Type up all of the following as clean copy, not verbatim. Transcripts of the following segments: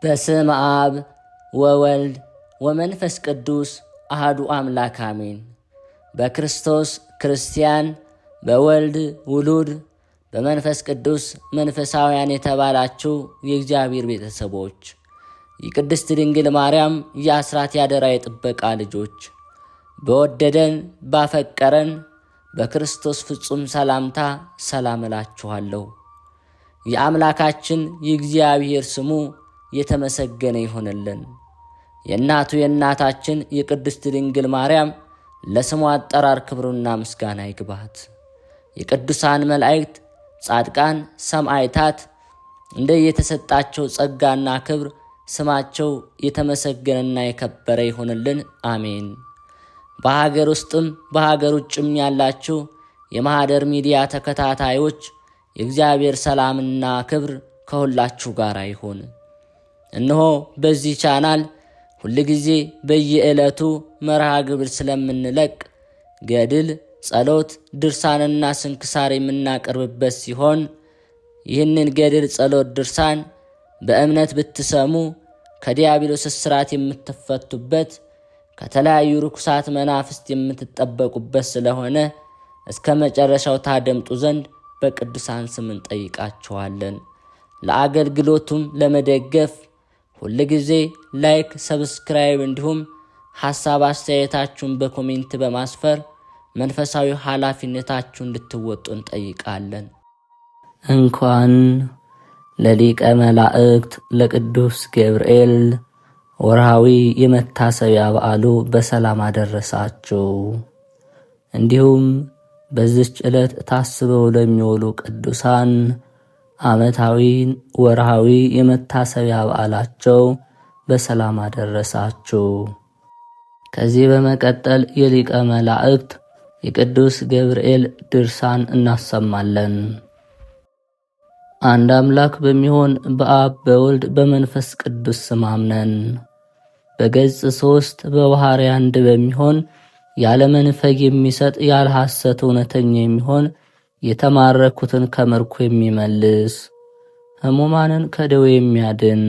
በስመ አብ ወወልድ ወመንፈስ ቅዱስ አሐዱ አምላክ አሜን። በክርስቶስ ክርስቲያን፣ በወልድ ውሉድ፣ በመንፈስ ቅዱስ መንፈሳውያን የተባላችሁ የእግዚአብሔር ቤተሰቦች፣ የቅድስት ድንግል ማርያም የአስራት ያደራ የጥበቃ ልጆች፣ በወደደን ባፈቀረን በክርስቶስ ፍጹም ሰላምታ ሰላም እላችኋለሁ። የአምላካችን የእግዚአብሔር ስሙ የተመሰገነ ይሆንልን። የእናቱ የእናታችን የቅድስት ድንግል ማርያም ለስሙ አጠራር ክብሩና ምስጋና ይግባት። የቅዱሳን መላእክት፣ ጻድቃን፣ ሰማዕታት እንደየተሰጣቸው ጸጋና ክብር ስማቸው የተመሰገነና የከበረ ይሆንልን። አሜን። በሀገር ውስጥም በሀገር ውጭም ያላችሁ የማኅደር ሚዲያ ተከታታዮች የእግዚአብሔር ሰላምና ክብር ከሁላችሁ ጋር ይሁን። እነሆ በዚህ ቻናል ሁልጊዜ በየዕለቱ መርሃ ግብር ስለምንለቅ ገድል፣ ጸሎት፣ ድርሳንና ስንክሳር የምናቀርብበት ሲሆን ይህንን ገድል፣ ጸሎት፣ ድርሳን በእምነት ብትሰሙ ከዲያብሎስ እስራት የምትፈቱበት ከተለያዩ ርኩሳት መናፍስት የምትጠበቁበት ስለሆነ እስከ መጨረሻው ታደምጡ ዘንድ በቅዱሳን ስም እንጠይቃችኋለን። ለአገልግሎቱም ለመደገፍ ሁልጊዜ ላይክ፣ ሰብስክራይብ እንዲሁም ሐሳብ አስተያየታችሁን በኮሜንት በማስፈር መንፈሳዊ ኃላፊነታችሁን እንድትወጡ እንጠይቃለን። እንኳን ለሊቀ መላእክት ለቅዱስ ገብርኤል ወርሃዊ የመታሰቢያ በዓሉ በሰላም አደረሳችሁ። እንዲሁም በዚች ዕለት ታስበው ለሚውሉ ቅዱሳን ዓመታዊ ወርሃዊ የመታሰቢያ በዓላቸው በሰላም አደረሳችሁ። ከዚህ በመቀጠል የሊቀ መላእክት የቅዱስ ገብርኤል ድርሳን እናሰማለን። አንድ አምላክ በሚሆን በአብ በወልድ በመንፈስ ቅዱስ ስም አምነን በገጽ 3 በባሕርይ አንድ በሚሆን ያለ መንፈግ የሚሰጥ ያለ ሐሰት እውነተኛ የሚሆን የተማረኩትን ከምርኮ የሚመልስ ሕሙማንን ከደዌ የሚያድን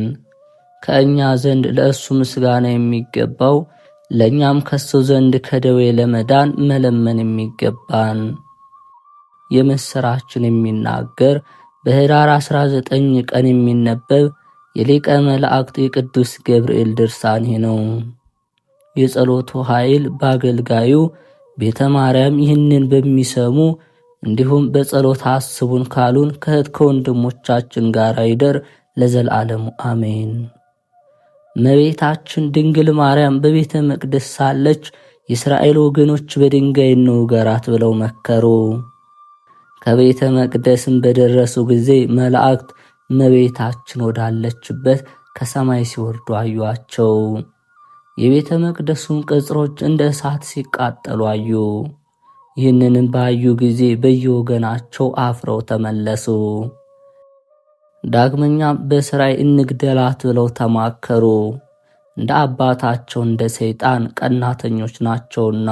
ከእኛ ዘንድ ለእሱ ምስጋና የሚገባው ለእኛም ከሱ ዘንድ ከደዌ ለመዳን መለመን የሚገባን የምሥራችን የሚናገር በኅዳር 19 ቀን የሚነበብ የሊቀ መላእክት የቅዱስ ገብርኤል ድርሳን ነው። የጸሎቱ ኃይል በአገልጋዩ ቤተ ማርያም ይህንን በሚሰሙ እንዲሁም በጸሎት አስቡን ካሉን ከእህት ከወንድሞቻችን ጋር ይደር ለዘላለሙ አሜን። እመቤታችን ድንግል ማርያም በቤተ መቅደስ ሳለች የእስራኤል ወገኖች በድንጋይ እንውገራት ብለው መከሩ። ከቤተ መቅደስም በደረሱ ጊዜ መላእክት እመቤታችን ወዳለችበት ከሰማይ ሲወርዱ አዩአቸው። የቤተ መቅደሱን ቅጽሮች እንደ እሳት ሲቃጠሉ አዩ። ይህንንም ባዩ ጊዜ በየወገናቸው አፍረው ተመለሱ። ዳግመኛም በሥራይ እንግደላት ብለው ተማከሩ። እንደ አባታቸው እንደ ሰይጣን ቀናተኞች ናቸውና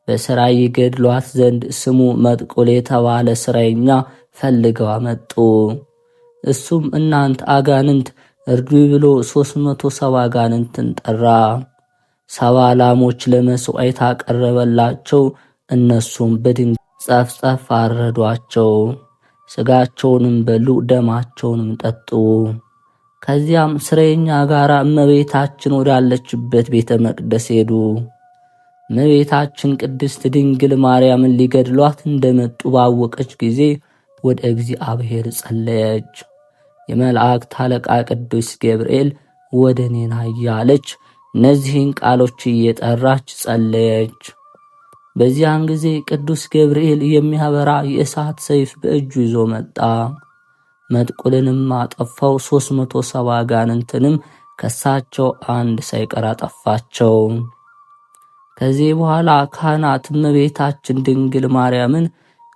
በሥራይ ይገድሏት ዘንድ ስሙ መጥቁል የተባለ ሥራየኛ ፈልገው አመጡ። እሱም እናንተ አጋንንት እርዱ ብሎ 370 አጋንንትን ጠራ። 70 ላሞች ለመሥዋዕት አቀረበላቸው። እነሱም በድንጋይ ጸፍጸፍ አረዷቸው። ሥጋቸውንም በሉ፣ ደማቸውንም ጠጡ። ከዚያም ሥራየኛ ጋር እመቤታችን ወዳለችበት ቤተ መቅደስ ሄዱ። እመቤታችን ቅድስት ድንግል ማርያምን ሊገድሏት እንደመጡ ባወቀች ጊዜ ወደ እግዚአብሔር ጸለየች። የመላእክት አለቃ ቅዱስ ገብርኤል ወደ እኔ ና እያለች እነዚህን ቃሎች እየጠራች ጸለየች። በዚያን ጊዜ ቅዱስ ገብርኤል የሚያበራ የእሳት ሰይፍ በእጁ ይዞ መጣ። መጥቁልንም አጠፋው። 370 አጋንንትንም ከሳቸው አንድ ሳይቀር አጠፋቸው። ከዚህ በኋላ ካህናት እመቤታችን ድንግል ማርያምን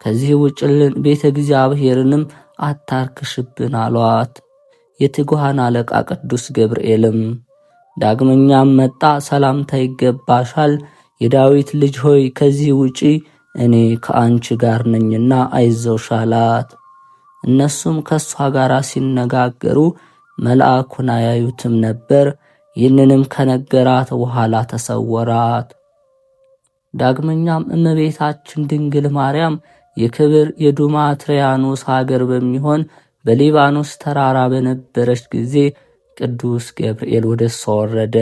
ከዚህ ውጭልን፣ ቤተ እግዚአብሔርንም አታርክሽብን አሏት። የትጉሃን አለቃ ቅዱስ ገብርኤልም ዳግመኛም መጣ። ሰላምታ ይገባሻል፣ የዳዊት ልጅ ሆይ ከዚህ ውጪ እኔ ከአንቺ ጋር ነኝና አይዞሽ አላት። እነሱም ከሷ ጋር ሲነጋገሩ መልአኩን አያዩትም ነበር። ይህንንም ከነገራት በኋላ ተሰወራት። ዳግመኛም እመቤታችን ድንግል ማርያም የክብር የዱማትሪያኖስ ሀገር በሚሆን በሊባኖስ ተራራ በነበረች ጊዜ ቅዱስ ገብርኤል ወደ እሷ ወረደ።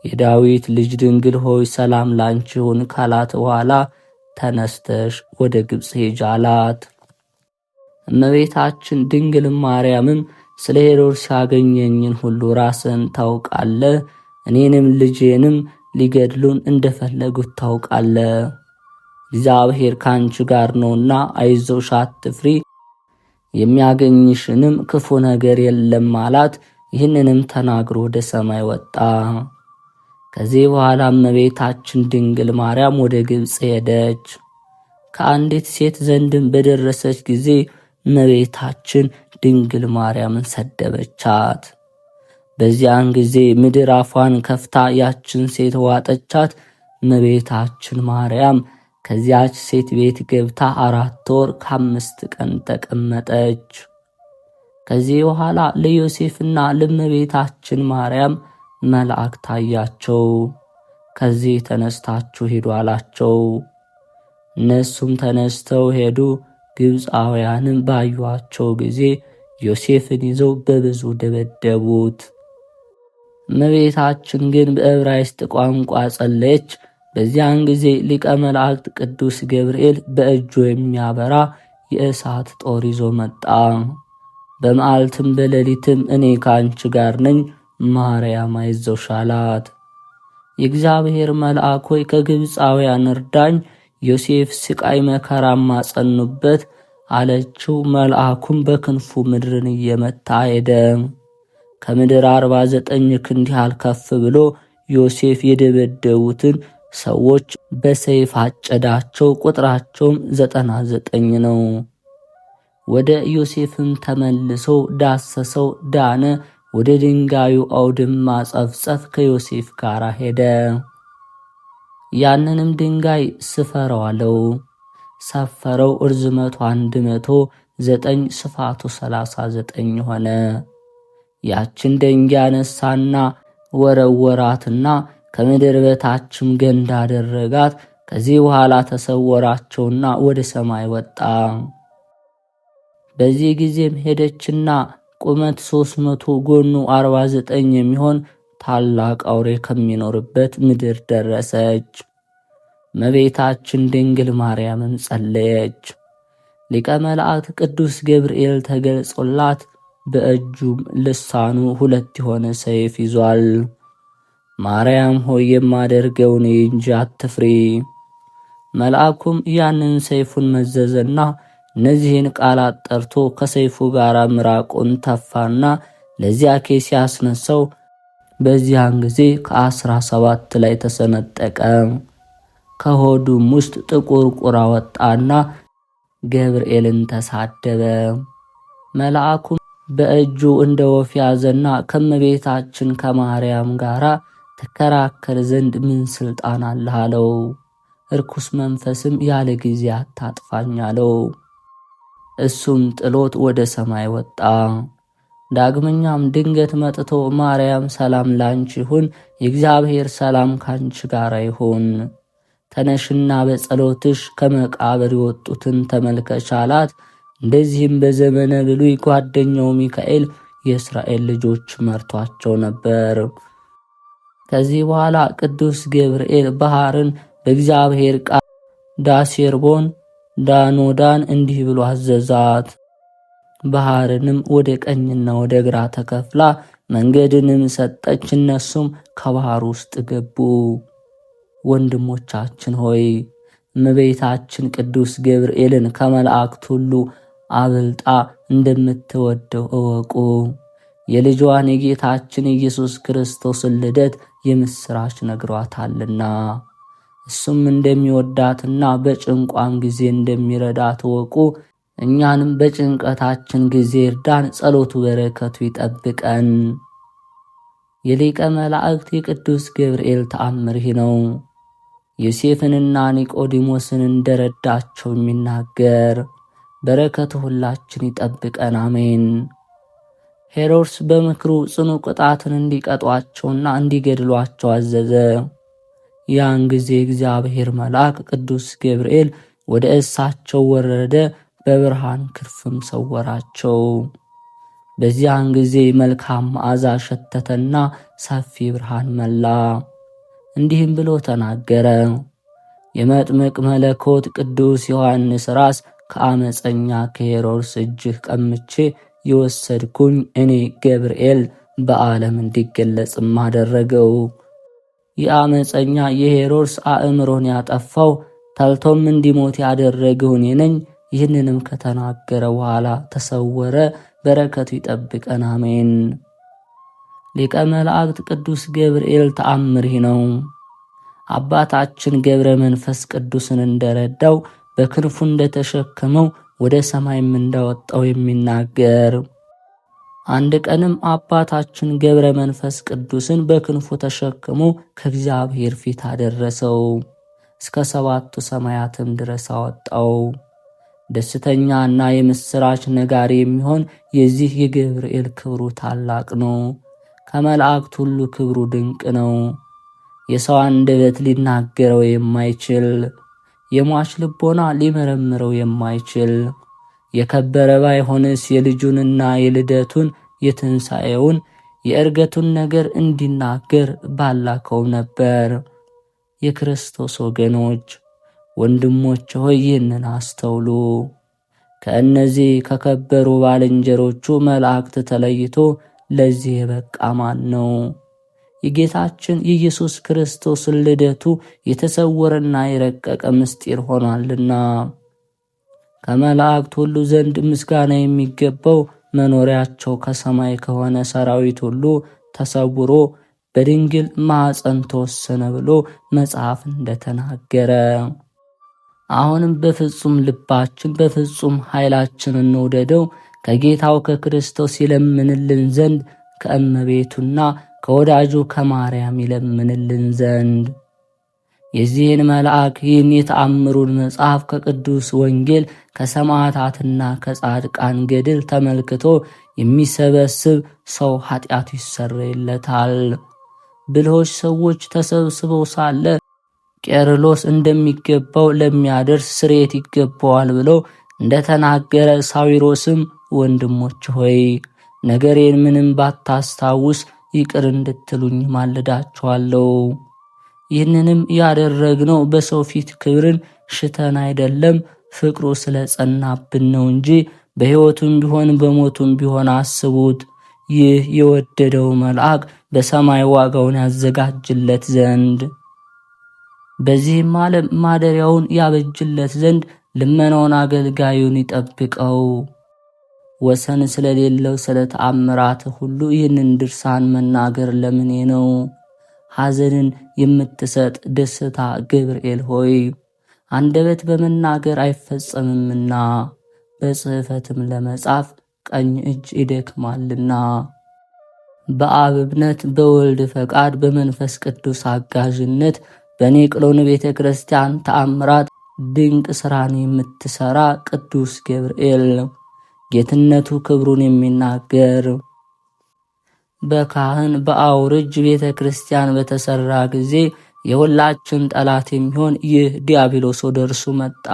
የዳዊት ልጅ ድንግል ሆይ ሰላም ላንቺ ይሁን ካላት በኋላ ተነስተሽ ወደ ግብፅ ሂጂ አላት። እመቤታችን ድንግል ማርያምም ስለ ሄሮድስ ያገኘኝን ሁሉ ራስን ታውቃለህ፣ እኔንም ልጄንም ሊገድሉን እንደፈለጉት ታውቃለህ። እግዚአብሔር ካንቺ ጋር ነውና አይዞሽ አትፍሪ፣ የሚያገኝሽንም ክፉ ነገር የለም አላት። ይህንንም ተናግሮ ወደ ሰማይ ወጣ። ከዚህ በኋላ እመቤታችን ድንግል ማርያም ወደ ግብፅ ሄደች። ከአንዲት ሴት ዘንድም በደረሰች ጊዜ እመቤታችን ድንግል ማርያምን ሰደበቻት። በዚያን ጊዜ ምድር አፏን ከፍታ ያችን ሴት ዋጠቻት። እመቤታችን ማርያም ከዚያች ሴት ቤት ገብታ 4 ወር ከ5 ቀን ተቀመጠች። ከዚህ በኋላ ለዮሴፍና ለእመቤታችን ማርያም መልአክ ታያቸው። ከዚህ ተነስታችሁ ሄዱ አላቸው። እነሱም ተነስተው ሄዱ። ግብፃውያንም ባዩአቸው ጊዜ ዮሴፍን ይዘው በብዙ ደበደቡት። እመቤታችን ግን በዕብራይስጥ ቋንቋ ጸለየች። በዚያን ጊዜ ሊቀ መላእክት ቅዱስ ገብርኤል በእጁ የሚያበራ የእሳት ጦር ይዞ መጣ። በመዓልትም በሌሊትም እኔ ከአንቺ ጋር ነኝ፣ ማርያም አይዞሽ አላት። የእግዚአብሔር መልአክ ሆይ ከግብፃውያን እርዳኝ፣ ዮሴፍ ስቃይ መከራም አጸኑበት አለችው። መልአኩም በክንፉ ምድርን እየመታ ሄደ። ከምድር 49 ክንድ ያህል ከፍ ብሎ ዮሴፍ የደበደቡትን ሰዎች በሰይፍ አጨዳቸው። ቁጥራቸውም 99 ነው። ወደ ዮሴፍም ተመልሶ ዳሰሰው፣ ዳነ። ወደ ድንጋዩ አውድማ ጸፍጸፍ ከዮሴፍ ጋር ሄደ። ያንንም ድንጋይ ስፈረው አለው። ሰፈረው። እርዝመቱ 109 ስፋቱ 39 ሆነ። ያችን ድንጋይ አነሳና ወረወራትና ከምድር በታችም ገንዳ አደረጋት። ከዚህ በኋላ ተሰወራቸውና ወደ ሰማይ ወጣ። በዚህ ጊዜም ሄደችና ቁመት 300 ጎኑ 49 የሚሆን ታላቅ አውሬ ከሚኖርበት ምድር ደረሰች። እመቤታችን ድንግል ማርያምም ጸለየች። ሊቀ መላእክት ቅዱስ ገብርኤል ተገልጾላት በእጁም ልሳኑ 2 የሆነ ሰይፍ ይዟል። ማርያም ሆይ የማደርገውን እንጂ አትፍሪ። መልአኩም ያንን ሰይፉን መዘዘና እነዚህን ቃላት ጠርቶ ከሰይፉ ጋር ምራቁን ተፋና ለዚያ ኬስ ያስነሳው። በዚያን ጊዜ ከ17 ላይ ተሰነጠቀ። ከሆዱም ውስጥ ጥቁር ቁራ ወጣና ገብርኤልን ተሳደበ። መልአኩም በእጁ እንደ ወፍ ያዘና ከመቤታችን ከማርያም ጋር ተከራከር ዘንድ ምን ስልጣን አለህ አለው። እርኩስ መንፈስም ያለ ጊዜ አታጥፋኝ አለው። እሱም ጥሎት ወደ ሰማይ ወጣ። ዳግመኛም ድንገት መጥቶ ማርያም ሰላም ላንቺ ይሁን፣ የእግዚአብሔር ሰላም ካንቺ ጋር ይሁን፣ ተነሽና በጸሎትሽ ከመቃብር የወጡትን ተመልከች አላት። እንደዚህም በዘመነ ብሉይ ጓደኛው ሚካኤል የእስራኤል ልጆች መርቷቸው ነበር። ከዚህ በኋላ ቅዱስ ገብርኤል ባህርን በእግዚአብሔር ቃል ዳሴርቦን ዳኖዳን እንዲህ ብሎ አዘዛት። ባህርንም ወደ ቀኝና ወደ ግራ ተከፍላ መንገድንም ሰጠች። እነሱም ከባህር ውስጥ ገቡ። ወንድሞቻችን ሆይ እመቤታችን ቅዱስ ገብርኤልን ከመላእክት ሁሉ አብልጣ እንደምትወደው እወቁ። የልጇን የጌታችን ኢየሱስ ክርስቶስን ልደት የምስራች ነግሯታልና እሱም እንደሚወዳትና በጭንቋም ጊዜ እንደሚረዳት እወቁ። እኛንም በጭንቀታችን ጊዜ እርዳን፣ ጸሎቱ በረከቱ ይጠብቀን። የሊቀ መላእክት የቅዱስ ገብርኤል ተአምር ይህ ነው። ዮሴፍንና ኒቆዲሞስን እንደረዳቸው የሚናገር በረከቱ ሁላችን ይጠብቀን፣ አሜን። ሄሮድስ በምክሩ ጽኑ ቅጣትን እንዲቀጧቸውና እንዲገድሏቸው አዘዘ። ያን ጊዜ እግዚአብሔር መልአክ ቅዱስ ገብርኤል ወደ እሳቸው ወረደ፣ በብርሃን ክንፍም ሰወራቸው። በዚያን ጊዜ መልካም መዓዛ ሸተተና ሰፊ ብርሃን መላ። እንዲህም ብሎ ተናገረ። የመጥምቅ መለኮት ቅዱስ ዮሐንስ ራስ ከአመፀኛ ከሄሮድስ እጅህ ቀምቼ የወሰድኩኝ እኔ ገብርኤል በዓለም እንዲገለጽም አደረገው። የአመፀኛ የሄሮድስ አእምሮን ያጠፋው ተልቶም እንዲሞት ያደረገው እኔ ነኝ። ይህንንም ከተናገረ በኋላ ተሰወረ። በረከቱ ይጠብቀን፣ አሜን። ሊቀ መላእክት ቅዱስ ገብርኤል ተአምር ነው። አባታችን ገብረ መንፈስ ቅዱስን እንደረዳው በክንፉ እንደተሸከመው ወደ ሰማይም እንዳወጣው የሚናገር። አንድ ቀንም አባታችን ገብረ መንፈስ ቅዱስን በክንፉ ተሸክሞ ከእግዚአብሔር ፊት አደረሰው፣ እስከ 7ቱ ሰማያትም ድረስ አወጣው። ደስተኛና የምስራች ነጋሪ የሚሆን የዚህ የገብርኤል ክብሩ ታላቅ ነው። ከመላእክት ሁሉ ክብሩ ድንቅ ነው። የሰው አንደበት ሊናገረው የማይችል፣ የሟች ልቦና ሊመረምረው የማይችል፣ የከበረ ባይሆንስ የልጁንና የልደቱን የትንሣኤውን የእርገቱን ነገር እንዲናገር ባላከው ነበር። የክርስቶስ ወገኖች ወንድሞች ሆይ ይህንን አስተውሉ። ከእነዚህ ከከበሩ ባልንጀሮቹ መላእክት ተለይቶ ለዚህ የበቃ ማን ነው? የጌታችን የኢየሱስ ክርስቶስ ልደቱ የተሰወረና የረቀቀ ምስጢር ሆኗልና ከመላእክት ሁሉ ዘንድ ምስጋና የሚገባው መኖሪያቸው ከሰማይ ከሆነ ሰራዊት ሁሉ ተሰውሮ በድንግል ማኅፀን ተወሰነ ብሎ መጽሐፍ እንደተናገረ፣ አሁንም በፍጹም ልባችን በፍጹም ኃይላችን እንውደደው። ከጌታው ከክርስቶስ ይለምንልን ዘንድ ከእመቤቱና ከወዳጁ ከማርያም ይለምንልን ዘንድ የዚህን መልአክ ይህን የተአምሩን መጽሐፍ ከቅዱስ ወንጌል ከሰማዕታትና ከጻድቃን ገድል ተመልክቶ የሚሰበስብ ሰው ኃጢአቱ ይሰረይለታል። ብልሆች ሰዎች ተሰብስበው ሳለ ቄርሎስ እንደሚገባው ለሚያደርስ ስርየት ይገባዋል ብሎ እንደተናገረ ሳዊሮስም ወንድሞች ሆይ ነገሬን ምንም ባታስታውስ ይቅር እንድትሉኝ ማልዳችኋለሁ። ይህንንም ያደረግነው በሰው ፊት ክብርን ሽተን አይደለም፣ ፍቅሩ ስለ ጸናብን ነው እንጂ በሕይወቱም ቢሆን በሞቱም ቢሆን አስቡት። ይህ የወደደው መልአክ በሰማይ ዋጋውን ያዘጋጅለት ዘንድ በዚህም ዓለም ማደሪያውን ያበጅለት ዘንድ ልመናውን አገልጋዩን ይጠብቀው። ወሰን ስለሌለው ስለ ተአምራት ሁሉ ይህንን ድርሳን መናገር ለምኔ ነው? ሐዘንን የምትሰጥ ደስታ ገብርኤል ሆይ አንደበት በመናገር አይፈጸምምና በጽሕፈትም ለመጻፍ ቀኝ እጅ ይደክማልና። በአብ እምነት በወልድ ፈቃድ በመንፈስ ቅዱስ አጋዥነት በኔቅሎን ቤተ ክርስቲያን ተአምራት ድንቅ ሥራን የምትሠራ ቅዱስ ገብርኤል ጌትነቱ ክብሩን የሚናገር በካህን በአውርጅ ቤተ ክርስቲያን በተሠራ ጊዜ የሁላችን ጠላት የሚሆን ይህ ዲያብሎስ ወደ እርሱ መጣ።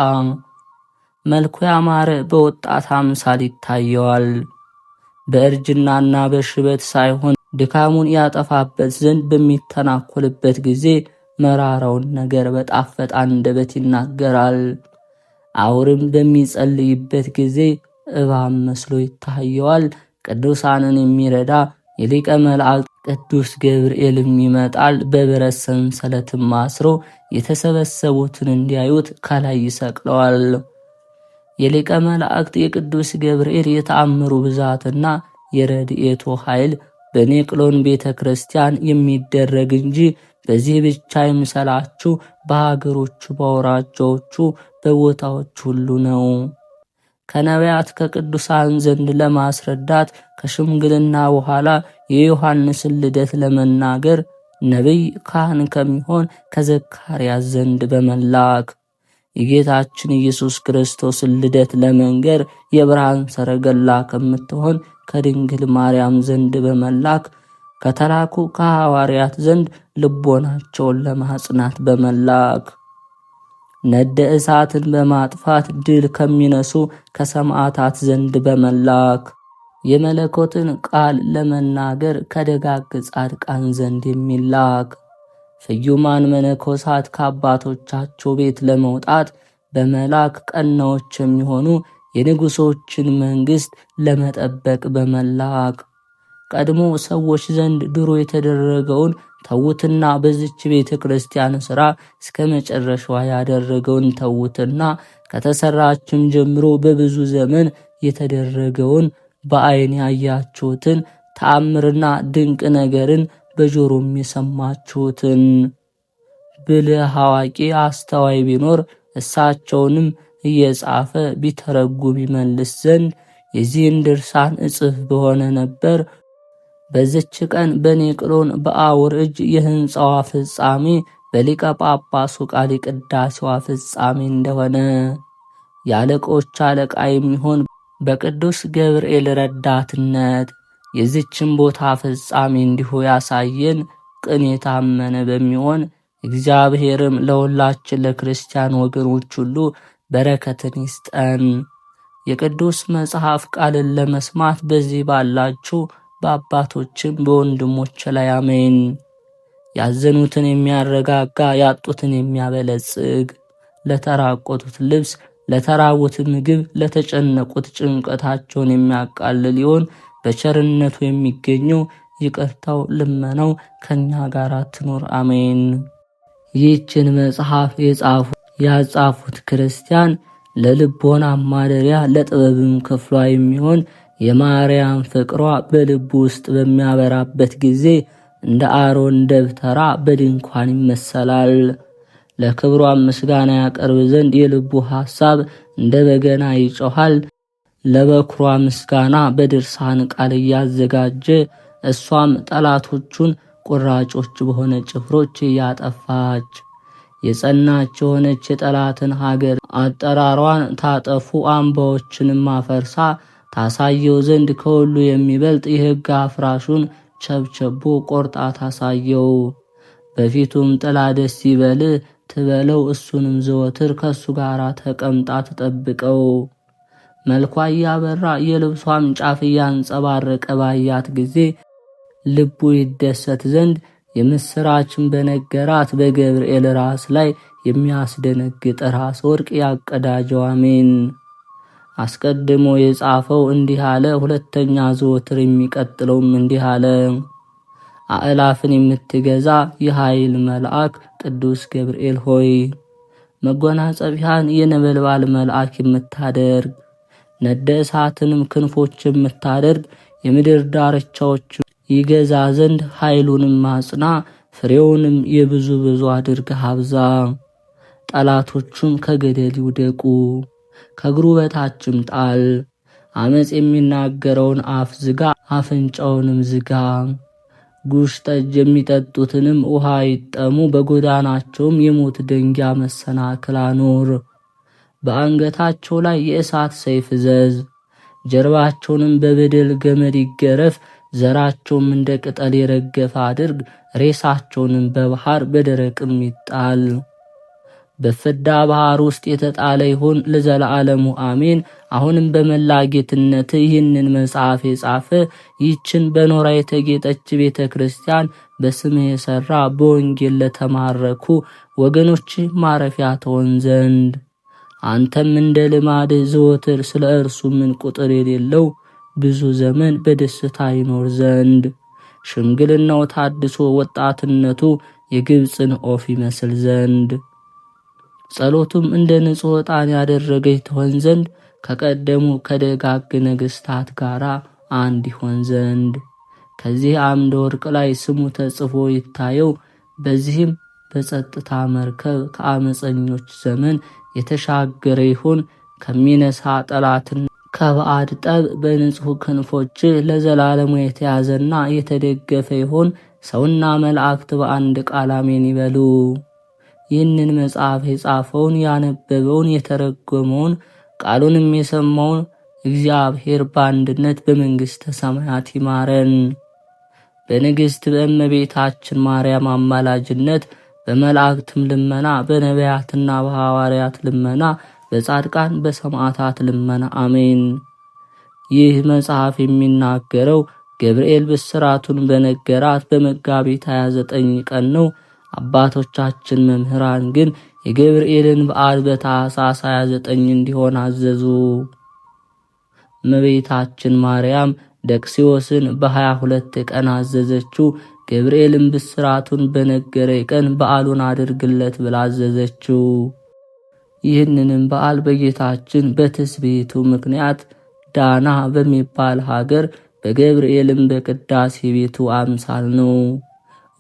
መልኩ ያማረ በወጣት አምሳል ይታየዋል። በእርጅናና በሽበት ሳይሆን ድካሙን ያጠፋበት ዘንድ በሚተናኮልበት ጊዜ መራራውን ነገር በጣፈጠ አንደበት ይናገራል። አውርም በሚጸልይበት ጊዜ እባብ መስሎ ይታየዋል። ቅዱሳንን የሚረዳ የሊቀ መላእክት ቅዱስ ገብርኤልም ይመጣል። በብረት ሰንሰለትም አስሮ የተሰበሰቡትን እንዲያዩት ከላይ ይሰቅለዋል። የሊቀ መላእክት የቅዱስ ገብርኤል የተአምሩ ብዛትና የረድኤቱ ኃይል በኔቅሎን ቤተ ክርስቲያን የሚደረግ እንጂ በዚህ ብቻ ይምሰላችሁ፣ በሀገሮቹ በአውራጃዎቹ በቦታዎች ሁሉ ነው። ከነቢያት ከቅዱሳን ዘንድ ለማስረዳት ከሽምግልና በኋላ የዮሐንስን ልደት ለመናገር ነቢይ ካህን ከሚሆን ከዘካርያስ ዘንድ በመላክ የጌታችን ኢየሱስ ክርስቶስን ልደት ለመንገር የብርሃን ሰረገላ ከምትሆን ከድንግል ማርያም ዘንድ በመላክ ከተላኩ ከሐዋርያት ዘንድ ልቦናቸውን ለማጽናት በመላክ ነደ እሳትን በማጥፋት ድል ከሚነሱ ከሰማዕታት ዘንድ በመላክ የመለኮትን ቃል ለመናገር ከደጋግ ጻድቃን ዘንድ የሚላክ ፍዩማን መነኮሳት ከአባቶቻቸው ቤት ለመውጣት በመላክ ቀናዎች የሚሆኑ የንጉሶችን መንግሥት ለመጠበቅ በመላክ ቀድሞ ሰዎች ዘንድ ድሮ የተደረገውን ተውትና በዚች ቤተ ክርስቲያን ሥራ እስከ መጨረሻዋ ያደረገውን ተውትና ከተሰራችም ጀምሮ በብዙ ዘመን የተደረገውን በዓይን ያያችሁትን ተአምርና ድንቅ ነገርን በጆሮም የሰማችሁትን ብልህ አዋቂ አስተዋይ ቢኖር እሳቸውንም እየጻፈ ቢተረጉም ይመልስ ዘንድ የዚህን ድርሳን እጽፍ በሆነ ነበር። በዚች ቀን በኔቅሎን በአውር እጅ የሕንፃዋ ፍጻሜ በሊቀ ጳጳሱ ቃል ቅዳሴዋ ፍጻሜ እንደሆነ የአለቆች አለቃ የሚሆን በቅዱስ ገብርኤል ረዳትነት የዚችን ቦታ ፍጻሜ እንዲሁ ያሳየን ቅን የታመነ በሚሆን እግዚአብሔርም ለሁላችን ለክርስቲያን ወገኖች ሁሉ በረከትን ይስጠን። የቅዱስ መጽሐፍ ቃልን ለመስማት በዚህ ባላችሁ በአባቶችም በወንድሞች ላይ አሜን። ያዘኑትን የሚያረጋጋ ያጡትን የሚያበለጽግ ለተራቆቱት ልብስ ለተራቡት ምግብ ለተጨነቁት ጭንቀታቸውን የሚያቃልል ይሆን በቸርነቱ የሚገኘው ይቅርታው ልመናው ከኛ ጋር ትኖር አሜን። ይህችን መጽሐፍ ያጻፉት ክርስቲያን ለልቦና ማደሪያ ለጥበብም ክፍሏ የሚሆን የማርያም ፍቅሯ በልቡ ውስጥ በሚያበራበት ጊዜ እንደ አሮን ደብተራ በድንኳን ይመሰላል። ለክብሯ ምስጋና ያቀርብ ዘንድ የልቡ ሐሳብ እንደ በገና ይጮኻል። ለበኩሯ ምስጋና በድርሳን ቃል እያዘጋጀ እሷም ጠላቶቹን ቁራጮች በሆነ ጭፍሮች እያጠፋች የጸናች የሆነች የጠላትን ሀገር አጠራሯን ታጠፉ አምባዎችንም አፈርሳ ታሳየው ዘንድ ከሁሉ የሚበልጥ የሕግ አፍራሹን ቸብቸቦ ቆርጣ ታሳየው። በፊቱም ጥላ ደስ ይበል ትበለው፣ እሱንም ዘወትር ከሱ ጋር ተቀምጣ ትጠብቀው። መልኳ እያበራ የልብሷም ጫፍ እያንጸባረቀ ባያት ጊዜ ልቡ ይደሰት ዘንድ የምስራችን በነገራት በገብርኤል ራስ ላይ የሚያስደነግጥ ራስ ወርቅ ያቀዳጀው አሜን። አስቀድሞ የጻፈው እንዲህ አለ። ሁለተኛ ዘወትር የሚቀጥለውም እንዲህ አለ። አእላፍን የምትገዛ የኃይል መልአክ ቅዱስ ገብርኤል ሆይ መጎናጸፊያን የነበልባል መልአክ የምታደርግ ነደ እሳትንም ክንፎች የምታደርግ የምድር ዳርቻዎች ይገዛ ዘንድ ኃይሉንም ማጽና ፍሬውንም የብዙ ብዙ አድርገህ አብዛ። ጠላቶቹም ከገደል ይውደቁ ከእግሩ በታችም ጣል። አመፅ የሚናገረውን አፍ ዝጋ፣ አፍንጫውንም ዝጋ። ጉሽ ጠጅ የሚጠጡትንም ውሃ ይጠሙ፣ በጎዳናቸውም የሞት ደንጊያ መሰናክል አኑር። በአንገታቸው ላይ የእሳት ሰይፍ ዘዝ፣ ጀርባቸውንም በበደል ገመድ ይገረፍ። ዘራቸውም እንደ ቅጠል የረገፈ አድርግ፣ ሬሳቸውንም በባህር በደረቅም ይጣል። በፍዳ ባህር ውስጥ የተጣለ ይሁን ለዘላለሙ አሜን። አሁንም በመላ ጌትነት ይህንን መጽሐፍ የጻፈ ይህችን በኖራ የተጌጠች ቤተ ክርስቲያን በስምህ የሰራ በወንጌል ለተማረኩ ወገኖች ማረፊያ ትሆን ዘንድ አንተም እንደ ልማድህ ዘወትር ስለ እርሱ ምን ቁጥር የሌለው ብዙ ዘመን በደስታ ይኖር ዘንድ ሽምግልናው ታድሶ ወጣትነቱ የግብፅን ኦፍ ይመስል ዘንድ ጸሎቱም እንደ ንጹሕ ዕጣን ያደረገች ትሆን ዘንድ ከቀደሙ ከደጋግ ነገሥታት ጋር አንድ ይሆን ዘንድ ከዚህ አምደ ወርቅ ላይ ስሙ ተጽፎ ይታየው። በዚህም በጸጥታ መርከብ ከአመፀኞች ዘመን የተሻገረ ይሁን። ከሚነሳ ጠላትን ከባዕድ ጠብ በንጹሕ ክንፎች ለዘላለሙ የተያዘና የተደገፈ ይሁን። ሰውና መላእክት በአንድ ቃል አሜን ይበሉ። ይህንን መጽሐፍ የጻፈውን ያነበበውን የተረጎመውን ቃሉንም የሰማውን እግዚአብሔር በአንድነት በመንግሥተ ሰማያት ይማረን። በንግሥት በእመቤታችን ማርያም አማላጅነት በመላእክትም ልመና በነቢያትና በሐዋርያት ልመና በጻድቃን በሰማዕታት ልመና አሜን። ይህ መጽሐፍ የሚናገረው ገብርኤል ብስራቱን በነገራት በመጋቢት 29 ቀን ነው። አባቶቻችን መምህራን ግን የገብርኤልን በዓል በታኅሳስ 29 እንዲሆን አዘዙ። እመቤታችን ማርያም ደቅሲዮስን በ22 ቀን አዘዘችው። ገብርኤልን ብስራቱን በነገረ ቀን በዓሉን አድርግለት ብላ አዘዘችው። ይህንንም በዓል በጌታችን በትስብእቱ ምክንያት ዳና በሚባል ሀገር በገብርኤልም በቅዳሴ ቤቱ አምሳል ነው።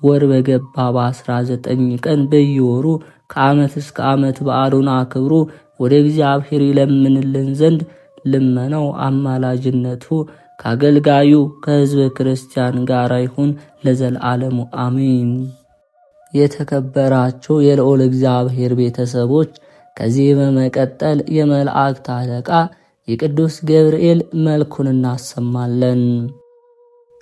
ወር በገባ በ19 ቀን በየወሩ ከዓመት እስከ ዓመት በዓሉን አክብሩ ወደ እግዚአብሔር ይለምንልን ዘንድ ልመናው አማላጅነቱ ከአገልጋዩ ከሕዝበ ክርስቲያን ጋር ይሁን ለዘላለሙ አሜን። የተከበራችሁ የልዑል እግዚአብሔር ቤተሰቦች፣ ከዚህ በመቀጠል የመላእክት አለቃ የቅዱስ ገብርኤል መልኩን እናሰማለን።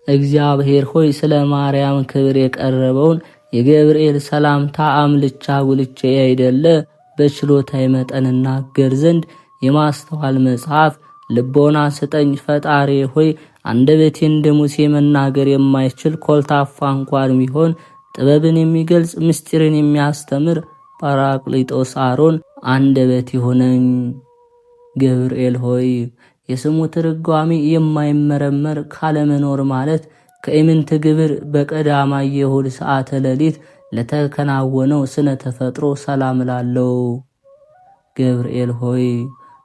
እግዚአብሔር ሆይ ስለ ማርያም ክብር የቀረበውን የገብርኤል ሰላምታ አምልቻ ጉልቼ አይደለ በችሎታዬ መጠን እናገር ዘንድ የማስተዋል መጽሐፍ ልቦና ስጠኝ። ፈጣሪ ሆይ አንደበቴ እንደ ሙሴ መናገር የማይችል ኮልታፋ እንኳን ቢሆን ጥበብን የሚገልጽ ምስጢርን የሚያስተምር ጳራቅሊጦስ አሮን አንደበት ይሆነኝ። ገብርኤል ሆይ የስሙ ትርጓሜ የማይመረመር ካለመኖር ማለት ከኢምንት ግብር በቀዳማይ የእሁድ ሰዓተ ሌሊት ለተከናወነው ስነ ተፈጥሮ ሰላም ላለው። ገብርኤል ሆይ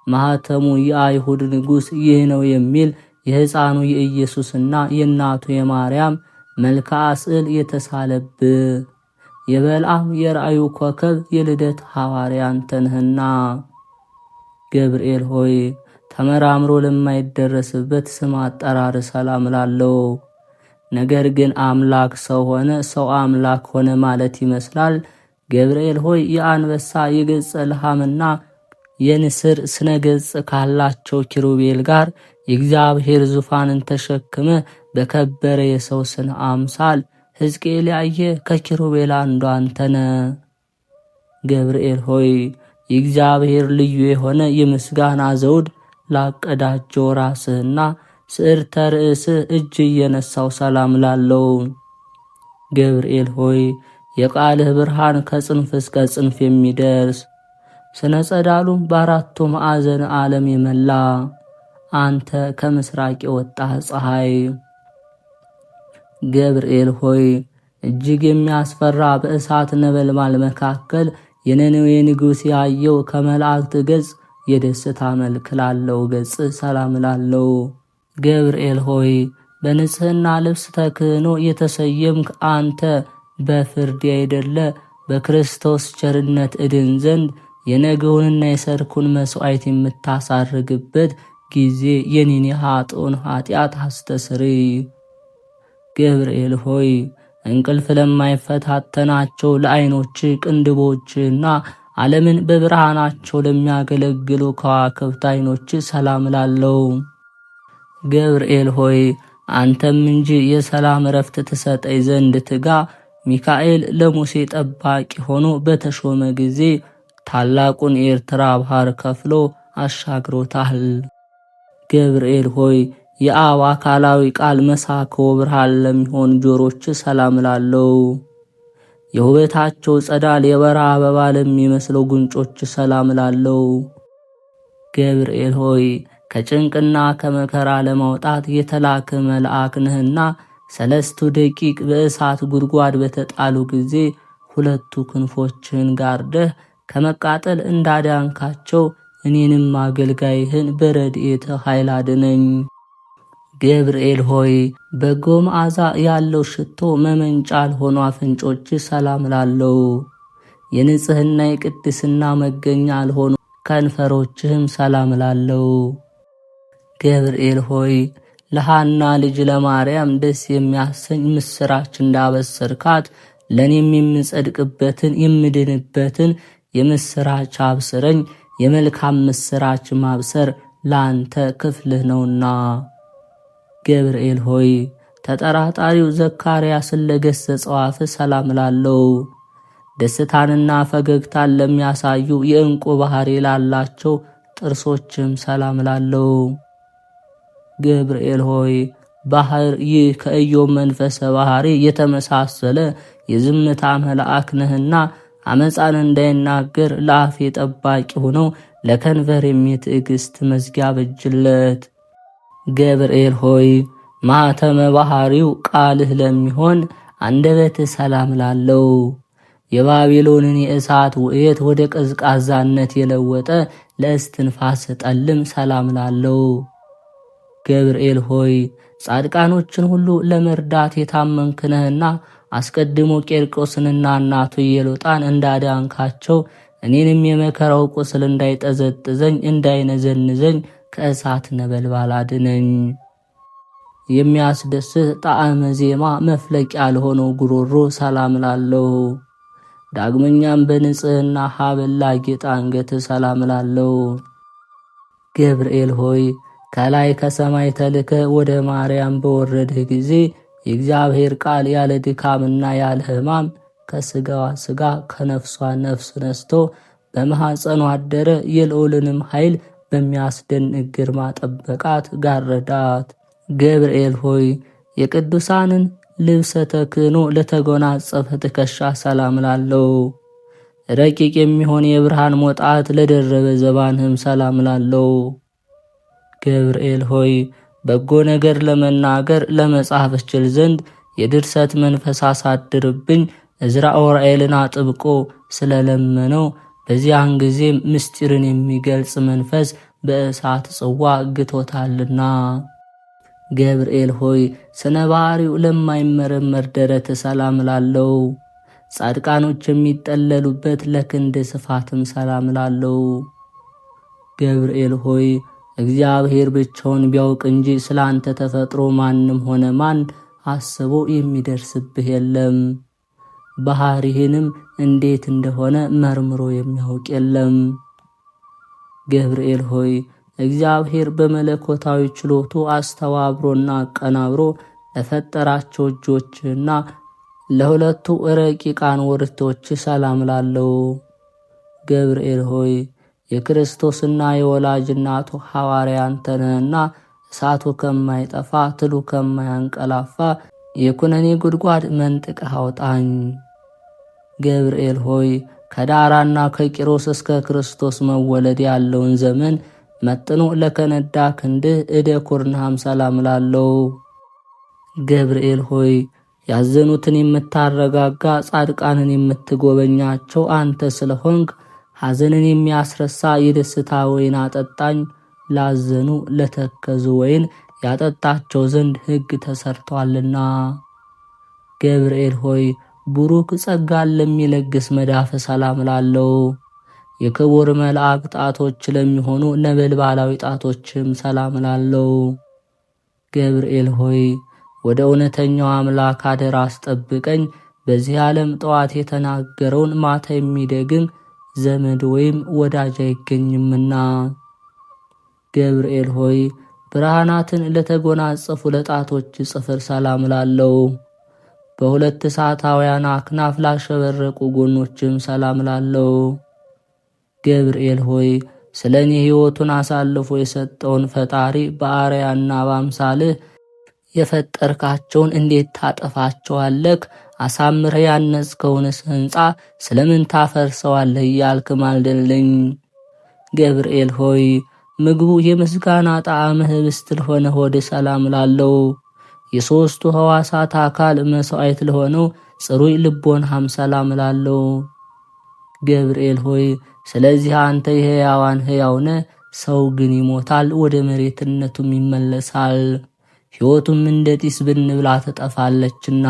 ማኅተሙ የአይሁድ ንጉሥ ይህ ነው የሚል የሕፃኑ የኢየሱስና የእናቱ የማርያም መልክዓ ስዕል የተሳለብህ የበልዓም የራእዩ ኮከብ የልደት ሐዋርያ አንተ ነህና። ገብርኤል ሆይ ተመራምሮ ለማይደረስበት ስም አጠራር ሰላም ላለው። ነገር ግን አምላክ ሰው ሆነ፣ ሰው አምላክ ሆነ ማለት ይመስላል። ገብርኤል ሆይ የአንበሳ የገጸ ልሃምና የንስር ስነ ገጽ ካላቸው ኪሩቤል ጋር የእግዚአብሔር ዙፋንን ተሸክመ በከበረ የሰው ስነ አምሳል ሕዝቅኤል ያየ ከኪሩቤል አንዱ አንተነ። ገብርኤል ሆይ የእግዚአብሔር ልዩ የሆነ የምስጋና ዘውድ ላቀዳጀው ራስህና ስዕርተ ርእስህ እጅ እየነሳው ሰላም ላለው። ገብርኤል ሆይ የቃልህ ብርሃን ከጽንፍ እስከ ጽንፍ የሚደርስ ስነ ጸዳሉም በአራቱ ማዕዘን ዓለም የመላ አንተ ከምስራቅ የወጣህ ፀሐይ። ገብርኤል ሆይ እጅግ የሚያስፈራ በእሳት ነበልባል መካከል የነነዌ ንጉሥ ያየው ከመላእክት ገጽ የደስታ መልክ ላለው ገጽ ሰላም ላለው። ገብርኤል ሆይ በንጽሕና ልብስ ተክህኖ የተሰየምክ አንተ በፍርድ ያይደለ በክርስቶስ ቸርነት እድን ዘንድ የነገውንና የሰርኩን መሥዋዕት የምታሳርግበት ጊዜ የኔን የኃጥኡን ኃጢአት አስተስሪ። ገብርኤል ሆይ እንቅልፍ ለማይፈታተናቸው ለዓይኖች ቅንድቦችና ዓለምን በብርሃናቸው ለሚያገለግሉ ከዋክብት ዓይኖች ሰላም ላለው። ገብርኤል ሆይ አንተም እንጂ የሰላም ረፍት ትሰጠኝ ዘንድ ትጋ። ሚካኤል ለሙሴ ጠባቂ ሆኖ በተሾመ ጊዜ ታላቁን የኤርትራ ባህር ከፍሎ አሻግሮታል። ገብርኤል ሆይ የአብ አካላዊ ቃል መሳክዎ ብርሃን ለሚሆን ጆሮች ሰላም ላለው። የውበታቸው ጸዳል የበረሃ አበባ ለሚመስለው ጉንጮች ሰላም ላለው። ገብርኤል ሆይ ከጭንቅና ከመከራ ለማውጣት የተላከ መልአክ ነህና 3 ደቂቅ በእሳት ጉድጓድ በተጣሉ ጊዜ 2 ክንፎችን ጋርደህ ከመቃጠል እንዳዳንካቸው እኔንም አገልጋይህን በረድኤተ ኃይል አድነኝ። ገብርኤል ሆይ በጎ መዓዛ ያለው ሽቶ መመንጫ ለሆኑ አፍንጮች ሰላም ላለው። የንጽሕና የቅድስና መገኛ ለሆኑ ከንፈሮችህም ሰላም ላለው። ገብርኤል ሆይ ለሐና ልጅ ለማርያም ደስ የሚያሰኝ ምስራች እንዳበሰርካት ለእኔም የምጸድቅበትን የምድንበትን የምስራች አብስረኝ። የመልካም ምስራች ማብሰር ለአንተ ክፍልህ ነውና። ገብርኤል ሆይ ተጠራጣሪው ዘካርያስን ለገሠጸው አፍህ ሰላም ላለው፣ ደስታንና ፈገግታን ለሚያሳዩ የዕንቁ ባሕሪ ላላቸው ጥርሶችም ሰላም ላለው። ገብርኤል ሆይ ባሕር ይህ ከኢዮብ መንፈሰ ባሕሪ የተመሳሰለ የዝምታ መልአክ ነህና አመፃን እንዳይናገር ለአፌ ጠባቂ ሆነው ለከንፈር የትዕግሥት መዝጊያ በጅለት። ገብርኤል ሆይ ማኅተመ ባሕሪው ቃልህ ለሚሆን አንደበትህ ሰላም ላለው፣ የባቢሎንን የእሳት ውእየት ወደ ቀዝቃዛነት የለወጠ ለእስትንፋስ ጠልም ሰላም ላለው። ገብርኤል ሆይ ጻድቃኖችን ሁሉ ለመርዳት የታመንክ ነህና አስቀድሞ ቄርቆስንና እናቱ ኢየሉጣን እንዳዳንካቸው እኔንም የመከራው ቁስል እንዳይጠዘጥዘኝ እንዳይነዘንዘኝ ከእሳት ነበልባል አድነኝ። የሚያስደስት ጣዕመ ዜማ መፍለቂያ ለሆነው ጉሮሮ ሰላም ላለው፣ ዳግመኛም በንጽሕና ሐብል ላጌጠ አንገት ሰላም ላለው። ገብርኤል ሆይ ከላይ ከሰማይ ተልከ ወደ ማርያም በወረድህ ጊዜ የእግዚአብሔር ቃል ያለ ድካምና ያለ ሕማም ከሥጋዋ ሥጋ ከነፍሷ ነፍስ ነስቶ በማኅፀኗ አደረ። የልዑልንም ኃይል በሚያስደንቅ ግርማ ጠበቃት ጋረዳት። ገብርኤል ሆይ የቅዱሳንን ልብሰ ተክህኖ ለተጎናጸፈ ትከሻ ሰላም ላለው፣ ረቂቅ የሚሆን የብርሃን ሞጣት ለደረበ ዘባንህም ሰላም ላለው። ገብርኤል ሆይ በጎ ነገር ለመናገር ለመጻፍ እችል ዘንድ የድርሰት መንፈስ አሳድርብኝ። ዕዝራ ዑራኤልን አጥብቆ ስለለመነው በዚያን ጊዜም ምስጢርን የሚገልጽ መንፈስ በእሳት ጽዋ ግቶታልና። ገብርኤል ሆይ ስነ ባሕሪው ለማይመረመር ደረት ሰላም ላለው፣ ጻድቃኖች የሚጠለሉበት ለክንድ ስፋትም ሰላም ላለው። ገብርኤል ሆይ እግዚአብሔር ብቻውን ቢያውቅ እንጂ ስላንተ ተፈጥሮ ማንም ሆነ ማን አስቦ የሚደርስብህ የለም። ባሕሪህንም እንዴት እንደሆነ መርምሮ የሚያውቅ የለም። ገብርኤል ሆይ እግዚአብሔር በመለኮታዊ ችሎቱ አስተባብሮና አቀናብሮ ለፈጠራቸው እጆችና ለሁለቱ ረቂቃን ወርቶች ሰላም ላለው። ገብርኤል ሆይ የክርስቶስና የወላጅ እናቱ ሐዋርያ አንተ ነህና እሳቱ ከማይጠፋ ትሉ ከማያንቀላፋ የኩነኔ ጉድጓድ መንጥቀህ አውጣኝ። ገብርኤል ሆይ ከዳራና ከቂሮስ እስከ ክርስቶስ መወለድ ያለውን ዘመን መጥኖ ለከነዳ ክንድህ እደ ኩርናም ሰላም ላለው። ገብርኤል ሆይ ያዘኑትን የምታረጋጋ ጻድቃንን የምትጎበኛቸው አንተ ስለሆንክ ሐዘንን የሚያስረሳ የደስታ ወይን አጠጣኝ። ላዘኑ ለተከዙ ወይን ያጠጣቸው ዘንድ ሕግ ተሰርቷልና። ገብርኤል ሆይ ቡሩክ ጸጋን ለሚለግስ መዳፍ ሰላም ላለው፣ የክቡር መልአክ ጣቶች ለሚሆኑ ነበልባላዊ ጣቶችም ሰላም ላለው። ገብርኤል ሆይ ወደ እውነተኛው አምላክ አደራ አስጠብቀኝ። በዚህ ዓለም ጠዋት የተናገረውን ማታ የሚደግም ዘመድ ወይም ወዳጅ አይገኝምና። ገብርኤል ሆይ ብርሃናትን ለተጎናጸፉ ለጣቶች ጽፍር ሰላም ላለው፣ በሁለት እሳታውያን አክናፍ ላሸበረቁ ጎኖችም ሰላም ላለው። ገብርኤል ሆይ ስለ እኔ ሕይወቱን አሳልፎ የሰጠውን ፈጣሪ በአርአያና በአምሳልህ የፈጠርካቸውን እንዴት ታጠፋቸዋለህ? አሳምረህ ያነጽከውንስ ሕንፃ ስለምን ታፈርሰዋለህ? እያልክ ማልደልኝ። ገብርኤል ሆይ ምግቡ የምስጋና ጣዕመ ኅብስት ለሆነ ሆድ ሰላም ላለው፣ የሦስቱ ሕዋሳት አካል መሥዋዕት ለሆነው ጽሩይ ልቦናም ሰላም ላለው። ገብርኤል ሆይ ስለዚህ አንተ የሕያዋን ሕያው ነህ፣ ሰው ግን ይሞታል፣ ወደ መሬትነቱም ይመለሳል፣ ሕይወቱም እንደ ጢስ ብንብላ ትጠፋለችና።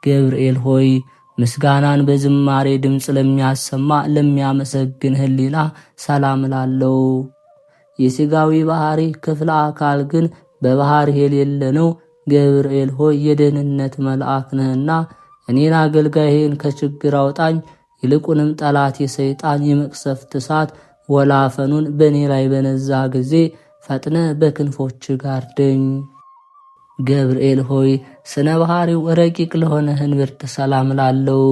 ገብርኤል ሆይ ምስጋናን በዝማሬ ድምፅ ለሚያሰማ ለሚያመሰግን ሕሊና ሰላም ላለው፣ የሥጋዊ ባሕሪ ክፍለ አካል ግን በባሕርህ የሌለ ነው። ገብርኤል ሆይ የደህንነት መልአክ ነህና እኔን አገልጋይህን ከችግር አውጣኝ። ይልቁንም ጠላት የሰይጣን የመቅሰፍት እሳት ወላፈኑን በእኔ ላይ በነዛ ጊዜ ፈጥነ በክንፎች ጋርደኝ። ገብርኤል ሆይ ስነ ባህሪው ረቂቅ ለሆነ ህንብርት ሰላም ላለው፣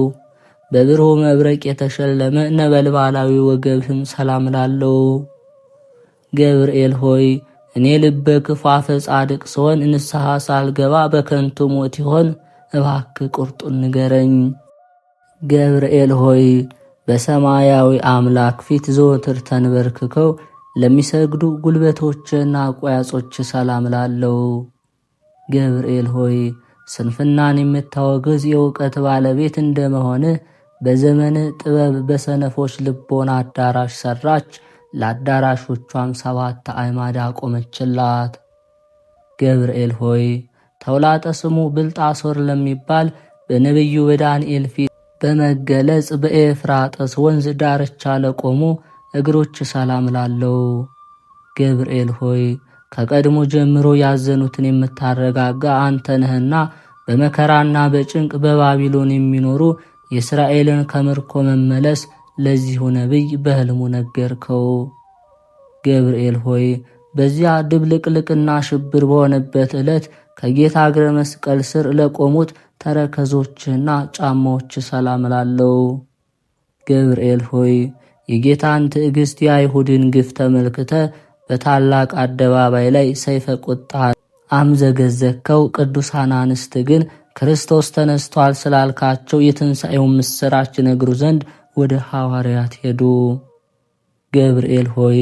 በብሩህ መብረቅ የተሸለመ ነበልባላዊ ወገብህም ሰላም ላለው። ገብርኤል ሆይ እኔ ልበ ክፉ አፈ ጻድቅ ስሆን ንስሐ ሳልገባ በከንቱ ሞት ይሆን? እባክህ ቁርጡን ንገረኝ። ገብርኤል ሆይ በሰማያዊ አምላክ ፊት ዘወትር ተንበርክከው ለሚሰግዱ ጉልበቶችና ቋያጾች ሰላም ላለው። ገብርኤል ሆይ ስንፍናን የምታወግዝ የእውቀት ባለቤት እንደመሆን በዘመን ጥበብ በሰነፎች ልቦና አዳራሽ ሰራች፣ ለአዳራሾቿም 7 አዕማድ አቆመችላት። ገብርኤል ሆይ ተውላጠ ስሙ ብልጣሶር ለሚባል በነቢዩ በዳንኤል ፊት በመገለጽ በኤፍራጥስ ወንዝ ዳርቻ ለቆሙ እግሮች ሰላም ላለው። ገብርኤል ሆይ ከቀድሞ ጀምሮ ያዘኑትን የምታረጋጋ አንተ ነህና በመከራና በጭንቅ በባቢሎን የሚኖሩ የእስራኤልን ከምርኮ መመለስ ለዚሁ ነቢይ በሕልሙ ነገርከው። ገብርኤል ሆይ በዚያ ድብልቅልቅና ሽብር በሆነበት ዕለት ከጌታ እግረ መስቀል ስር ለቆሙት ተረከዞችና ጫማዎች ሰላም ላለው። ገብርኤል ሆይ የጌታን ትዕግሥት የአይሁድን ግፍ ተመልክተ በታላቅ አደባባይ ላይ ሰይፈ ቁጣ አምዘገዘከው። ቅዱሳን አንስት ግን ክርስቶስ ተነስቷል ስላልካቸው የትንሣኤውን ምስራች ነግሩ ዘንድ ወደ ሐዋርያት ሄዱ። ገብርኤል ሆይ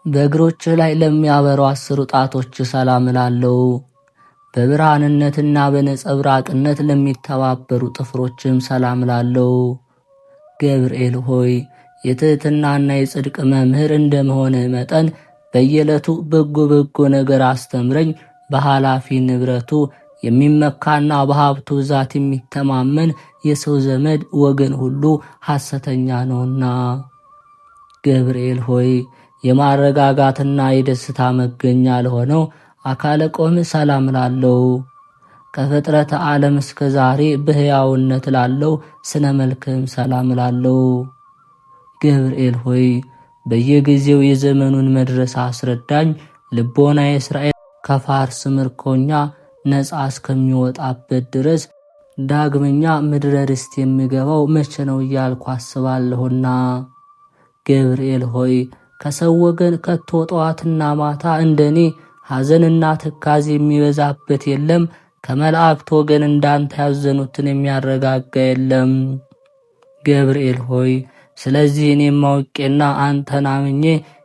በእግሮችህ ላይ ለሚያበሩ 10 ጣቶች ሰላም ላለው። በብርሃንነትና በነጸብራቅነት ለሚተባበሩ ጥፍሮችም ሰላም ላለው። ገብርኤል ሆይ የትሕትናና የጽድቅ መምህር እንደመሆንህ መጠን በየዕለቱ በጎ በጎ ነገር አስተምረኝ። በኃላፊ ንብረቱ የሚመካና በሀብቱ ብዛት የሚተማመን የሰው ዘመድ ወገን ሁሉ ሐሰተኛ ነውና። ገብርኤል ሆይ የማረጋጋትና የደስታ መገኛ ለሆነው አካለ ቆም ሰላም ላለው። ከፍጥረተ ዓለም እስከ ዛሬ በሕያውነት ላለው ስነ መልክም ሰላም ላለው። ገብርኤል ሆይ በየጊዜው የዘመኑን መድረስ አስረዳኝ። ልቦና የእስራኤል ከፋርስ ምርኮኛ ነፃ እስከሚወጣበት ድረስ ዳግመኛ ምድረ ርስት የሚገባው መቼ ነው እያልኩ አስባለሁና። ገብርኤል ሆይ ከሰው ወገን ከቶ ጠዋትና ማታ እንደኔ ሐዘንና ትካዜ የሚበዛበት የለም። ከመላእክት ወገን እንዳንተ ያዘኑትን የሚያረጋጋ የለም። ገብርኤል ሆይ ስለዚህ እኔም አውቄና አንተን አምኜ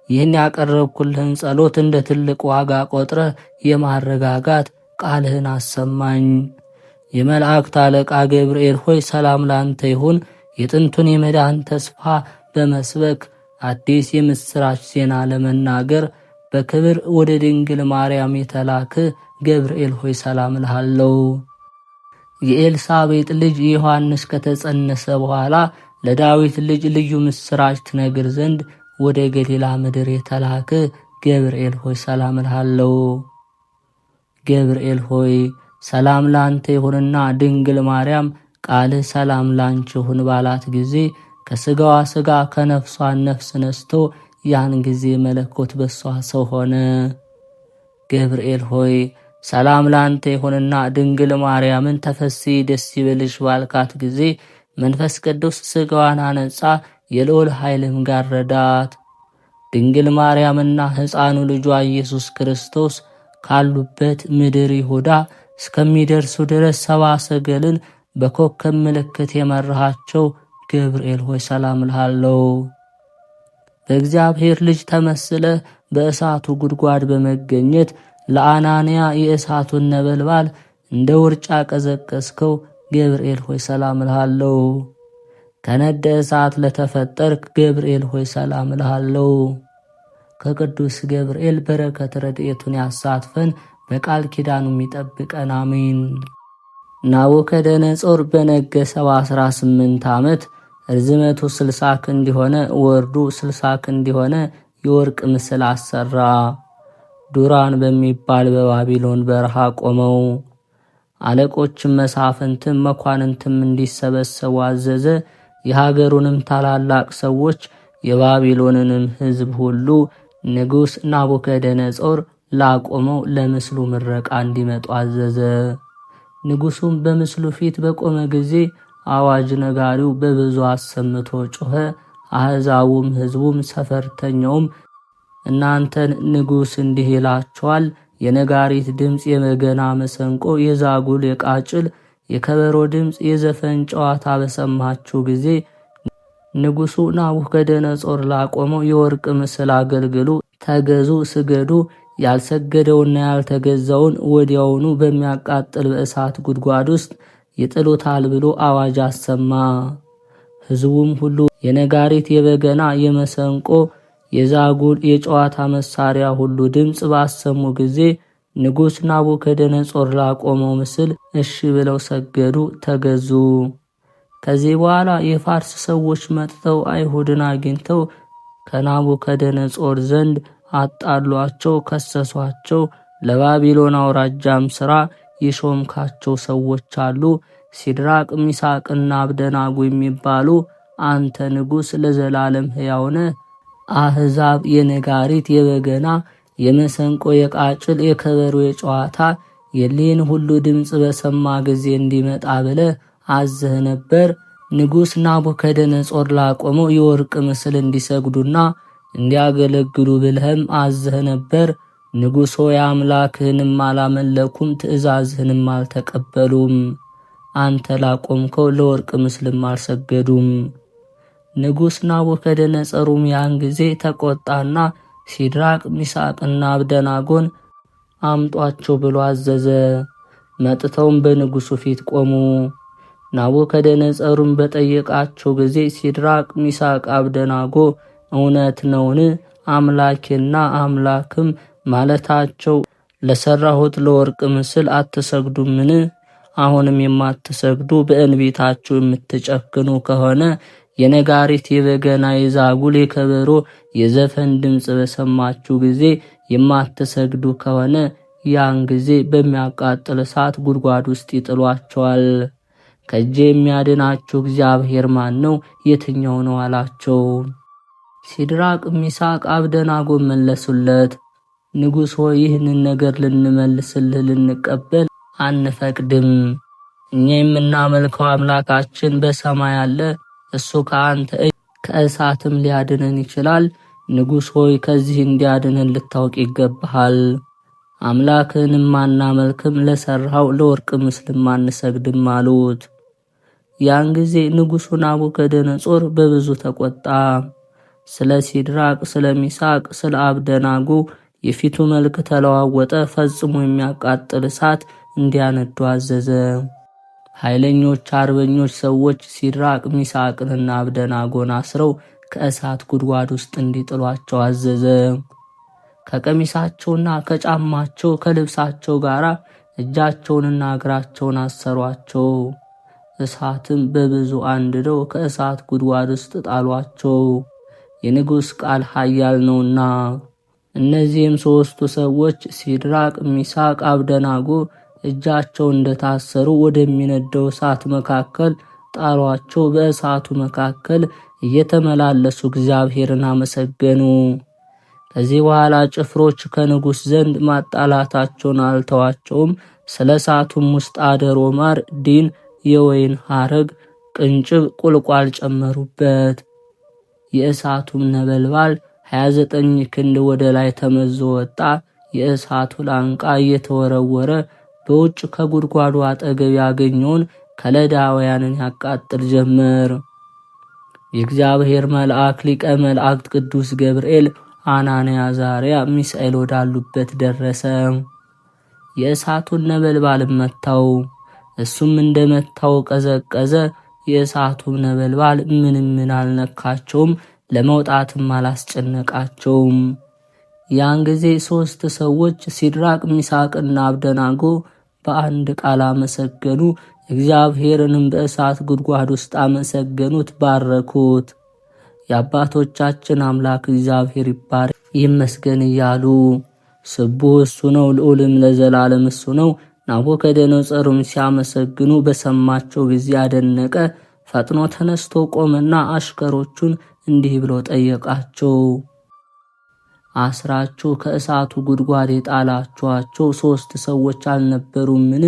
ይህን ያቀረብኩልህን ጸሎት እንደ ትልቅ ዋጋ ቆጥረህ የማረጋጋት ቃልህን አሰማኝ። የመላእክት አለቃ ገብርኤል ሆይ ሰላም ላንተ ይሁን። የጥንቱን የመዳን ተስፋ በመስበክ አዲስ የምስራች ዜና ለመናገር በክብር ወደ ድንግል ማርያም የተላክ ገብርኤል ሆይ ሰላም እልሃለሁ። የኤልሳቤጥ ልጅ ዮሐንስ ከተጸነሰ በኋላ ለዳዊት ልጅ ልዩ ምስራች ትነግር ዘንድ ወደ ገሊላ ምድር የተላክ ገብርኤል ሆይ ሰላም እልሃለሁ። ገብርኤል ሆይ ሰላም ላንተ ይሁንና ድንግል ማርያም ቃልህ ሰላም ላንቺ ይሁን ባላት ጊዜ ከስጋዋ ስጋ ከነፍሷ ነፍስ ነስቶ ያን ጊዜ መለኮት በሷ ሰው ሆነ። ገብርኤል ሆይ ሰላም ላንተ ይሁንና ድንግል ማርያምን ተፈሥሒ ደስ ይበልሽ ባልካት ጊዜ መንፈስ ቅዱስ ስጋዋን አነጻ፣ የልዑል ኃይልም ጋረዳት። ድንግል ማርያምና ሕፃኑ ልጇ ኢየሱስ ክርስቶስ ካሉበት ምድር ይሁዳ እስከሚደርሱ ድረስ 70 ሰገልን በኮከብ ምልክት የመራሃቸው ገብርኤል ሆይ ሰላም እልሃለሁ። በእግዚአብሔር ልጅ ተመስለ በእሳቱ ጉድጓድ በመገኘት ለአናንያ የእሳቱን ነበልባል እንደ ውርጫ ቀዘቀዝከው ገብርኤል ሆይ ሰላም እልሃለሁ። ከነደ እሳት ለተፈጠርክ ገብርኤል ሆይ ሰላም እልሃለሁ። ከቅዱስ ገብርኤል በረከት ረድኤቱን ያሳትፈን፣ በቃል ኪዳኑ የሚጠብቀን አሜን። ናቡከደነጾር በነገሰ 18 ዓመት ርዝመቱ 60 ክንድ የሆነ ወርዱ 60 ክንድ የሆነ የወርቅ ምስል አሰራ። ዱራን በሚባል በባቢሎን በረሃ ቆመው። አለቆችም መሳፍንትም መኳንንትም እንዲሰበሰቡ አዘዘ። የሀገሩንም ታላላቅ ሰዎች የባቢሎንንም ሕዝብ ሁሉ ንጉሥ ናቡከደነጾር ላቆመው ለምስሉ ምረቃ እንዲመጡ አዘዘ። ንጉሡም በምስሉ ፊት በቆመ ጊዜ አዋጅ ነጋሪው በብዙ አሰምቶ ጮኸ። አሕዛቡም ሕዝቡም ሰፈርተኛውም እናንተን ንጉሥ እንዲህ ይላችኋል፣ የነጋሪት ድምፅ፣ የበገና መሰንቆ፣ የዛጉል፣ የቃጭል፣ የከበሮ ድምፅ፣ የዘፈን ጨዋታ በሰማችሁ ጊዜ ንጉሡ ናቡከደነጾር ላቆመው የወርቅ ምስል አገልግሉ፣ ተገዙ፣ ስገዱ። ያልሰገደውና ያልተገዛውን ወዲያውኑ በሚያቃጥል በእሳት ጉድጓድ ውስጥ ይጥሉታል ብሎ አዋጅ አሰማ። ሕዝቡም ሁሉ የነጋሪት፣ የበገና፣ የመሰንቆ፣ የዛጉል፣ የጨዋታ መሳሪያ ሁሉ ድምፅ ባሰሙ ጊዜ ንጉሥ ናቡከደነጾር ላቆመው ምስል እሺ ብለው ሰገዱ፣ ተገዙ። ከዚህ በኋላ የፋርስ ሰዎች መጥተው አይሁድን አግኝተው ከናቡከደነጾር ዘንድ አጣሏቸው፣ ከሰሷቸው። ለባቢሎን አውራጃም ሥራ የሾምካቸው ሰዎች አሉ፣ ሲድራቅ ሚሳቅና አብደናጎ የሚባሉ። አንተ ንጉሥ ለዘላለም ሕያው ነህ። አሕዛብ የነጋሪት፣ የበገና፣ የመሰንቆ፣ የቃጭል፣ የከበሮ፣ የጨዋታ የሊን ሁሉ ድምፅ በሰማ ጊዜ እንዲመጣ ብለህ አዘህ ነበር። ንጉሥ ናቡከደነጾር ላቆመው የወርቅ ምስል እንዲሰግዱና እንዲያገለግሉ ብለህም አዘህ ነበር። ንጉሥ ሆይ አምላክህንም አላመለኩም፣ ትእዛዝህንም አልተቀበሉም። አንተ ላቆምከው ለወርቅ ምስልም አልሰገዱም። ንጉሥ ናቡከደነጾሩም ያን ጊዜ ተቆጣና ሲድራቅ ሚሳቅና አብደናጎን አምጧቸው ብሎ አዘዘ። መጥተውም በንጉሡ ፊት ቆሙ። ናቡከደነጾሩም በጠየቃቸው ጊዜ ሲድራቅ ሚሳቅ አብደናጎ እውነት ነውን? አምላኬና አምላክም ማለታቸው ለሠራሁት ለወርቅ ምስል አትሰግዱምን? አሁንም የማትሰግዱ በእንቢታችሁ የምትጨክኑ ከሆነ የነጋሪት፣ የበገና፣ የዛጉል፣ የከበሮ፣ የዘፈን ድምፅ በሰማችሁ ጊዜ የማትሰግዱ ከሆነ ያን ጊዜ በሚያቃጥል እሳት ጉድጓድ ውስጥ ይጥሏቸዋል። ከእጄ የሚያድናችሁ እግዚአብሔር ማን ነው? የትኛው ነው አላቸው። ሲድራቅ ሚሳቅ አብደናጎ መለሱለት፣ ንጉሥ ሆይ ይህንን ነገር ልንመልስልህ ልንቀበል አንፈቅድም። እኛ የምናመልከው አምላካችን በሰማይ አለ። እሱ ከአንተ እጅ ከእሳትም ሊያድነን ይችላል። ንጉሥ ሆይ ከዚህ እንዲያድነን ልታውቅ ይገባሃል። አምላክህንም አናመልክም፣ ለሠራው ለወርቅ ምስልም አንሰግድም አሉት። ያን ጊዜ ንጉሡ ናቡከደነጾር በብዙ ተቆጣ። ስለ ሲድራቅ፣ ስለ ሚሳቅ፣ ስለ አብደናጎ የፊቱ መልክ ተለዋወጠ። ፈጽሞ የሚያቃጥል እሳት እንዲያነዱ አዘዘ። ኃይለኞች አርበኞች ሰዎች ሲድራቅ ሚሳቅንና አብደናጎን አስረው ከእሳት ጉድጓድ ውስጥ እንዲጥሏቸው አዘዘ። ከቀሚሳቸውና ከጫማቸው ከልብሳቸው ጋር እጃቸውንና እግራቸውን አሰሯቸው። እሳትም በብዙ አንድደው ከእሳት ጉድጓድ ውስጥ ጣሏቸው። የንጉሥ ቃል ኃያል ነውና። እነዚህም ሦስቱ ሰዎች ሲድራቅ ሚሳቅ አብደናጎ እጃቸው እንደታሰሩ ወደሚነደው እሳት መካከል ጣሏቸው። በእሳቱ መካከል እየተመላለሱ እግዚአብሔርን አመሰገኑ። ከዚህ በኋላ ጭፍሮች ከንጉሥ ዘንድ ማጣላታቸውን አልተዋቸውም። ስለ እሳቱም ውስጥ አደሮ፣ ማር፣ ዲን፣ የወይን ሐረግ፣ ቅንጭብ፣ ቁልቋል ጨመሩበት። የእሳቱም ነበልባል 29 ክንድ ወደ ላይ ተመዞ ወጣ። የእሳቱ ላንቃ እየተወረወረ በውጭ ከጉድጓዱ አጠገብ ያገኘውን ከለዳውያንን ያቃጥል ጀመር። የእግዚአብሔር መልአክ ሊቀ መላእክት ቅዱስ ገብርኤል፣ አናንያ፣ አዛርያ፣ ሚሳኤል ወዳሉበት ደረሰ። የእሳቱን ነበልባልም መታው። እሱም እንደመታው ቀዘቀዘ። የእሳቱም ነበልባል ምንም አልነካቸውም፣ ለመውጣትም አላስጨነቃቸውም። ያን ጊዜ 3 ሰዎች ሲድራቅ ሚሳቅና አብደናጎ በአንድ ቃል አመሰገኑ። እግዚአብሔርንም በእሳት ጉድጓድ ውስጥ አመሰገኑት፣ ባረኩት። የአባቶቻችን አምላክ እግዚአብሔር ይባረክ ይመስገን እያሉ ስቡሕ እሱ ነው፣ ልዑልም ለዘላለም እሱ ነው፣ ናቡከደነፆርም ሲያመሰግኑ በሰማቸው ጊዜ አደነቀ። ፈጥኖ ተነስቶ ቆመና አሽከሮቹን እንዲህ ብሎ ጠየቃቸው። አስራችሁ ከእሳቱ ጉድጓድ የጣላችኋቸው 3 ሰዎች አልነበሩምን?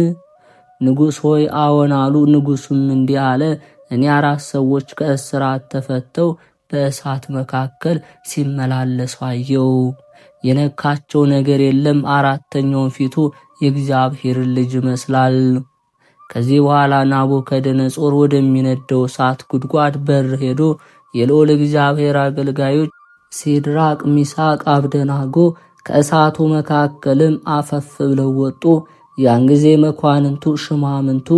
ንጉሥ ሆይ አዎን አሉ። ንጉሡም እንዲህ አለ፣ እኔ 4 ሰዎች ከእስራት ተፈተው በእሳት መካከል ሲመላለሱ አየሁ። የነካቸው ነገር የለም። 4ተኛው ፊቱ የእግዚአብሔር ልጅ ይመስላል። ከዚህ በኋላ ናቡከደነፆር ወደሚነደው እሳት ጉድጓድ በር ሄዶ የልዑል እግዚአብሔር አገልጋዮች ሲድራቅ፣ ሚሳቅ፣ አብደናጎ ከእሳቱ መካከልም አፈፍ ብለው ወጡ። ያን ጊዜ መኳንንቱ፣ ሽማምንቱ፣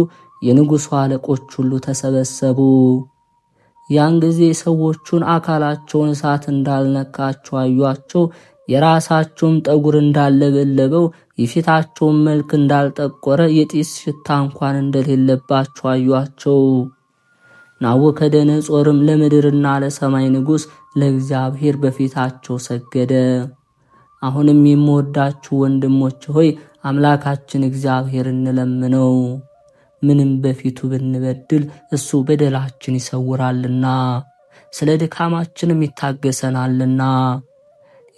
የንጉሡ አለቆች ሁሉ ተሰበሰቡ። ያን ጊዜ ሰዎቹን አካላቸውን እሳት እንዳልነካቸው አዩአቸው። የራሳቸውም ጠጉር እንዳለበለበው፣ የፊታቸውን መልክ እንዳልጠቆረ፣ የጢስ ሽታ እንኳን እንደሌለባቸው አዩአቸው። ናቡከደነፆርም ለምድርና ለሰማይ ንጉሥ ለእግዚአብሔር በፊታቸው ሰገደ። አሁንም የምወዳችሁ ወንድሞች ሆይ አምላካችን እግዚአብሔር እንለምነው። ምንም በፊቱ ብንበድል እሱ በደላችን ይሰውራልና ስለ ድካማችንም ይታገሰናልና።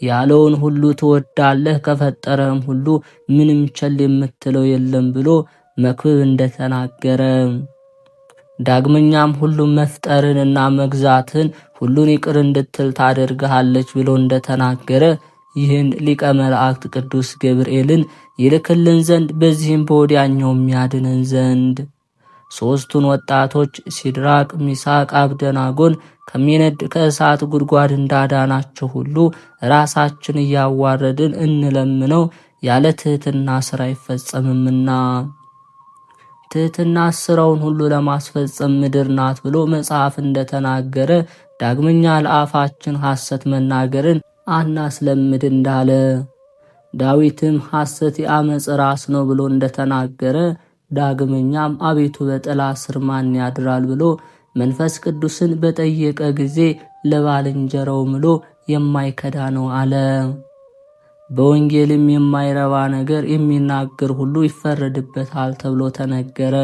ያለውን ሁሉ ትወዳለህ፣ ከፈጠረም ሁሉ ምንም ቸል የምትለው የለም ብሎ መክብብ እንደተናገረ፣ ዳግመኛም ሁሉም መፍጠርንና መግዛትን ሁሉን ይቅር እንድትል ታደርግሃለች ብሎ እንደተናገረ ይህን ሊቀ መላእክት ቅዱስ ገብርኤልን ይልክልን ዘንድ በዚህም በወዲያኛው የሚያድነን ዘንድ 3ቱን ወጣቶች ሲድራቅ፣ ሚሳቅ፣ አብደናጎን ከሚነድ ከእሳት ጉድጓድ እንዳዳናቸው ሁሉ ራሳችን እያዋረድን እንለምነው፣ ያለ ትሕትና ሥራ አይፈጸምምና። ትሕትና ሥራውን ሁሉ ለማስፈጸም ምድር ናት ብሎ መጽሐፍ እንደተናገረ፣ ዳግመኛ ለአፋችን ሐሰት መናገርን አናስለምድ እንዳለ፣ ዳዊትም ሐሰት የአመፅ ራስ ነው ብሎ እንደተናገረ፣ ዳግመኛም አቤቱ በጥላ ስር ማን ያድራል ብሎ መንፈስ ቅዱስን በጠየቀ ጊዜ ለባልንጀራው ምሎ የማይከዳ ነው አለ። በወንጌልም የማይረባ ነገር የሚናገር ሁሉ ይፈረድበታል ተብሎ ተነገረ።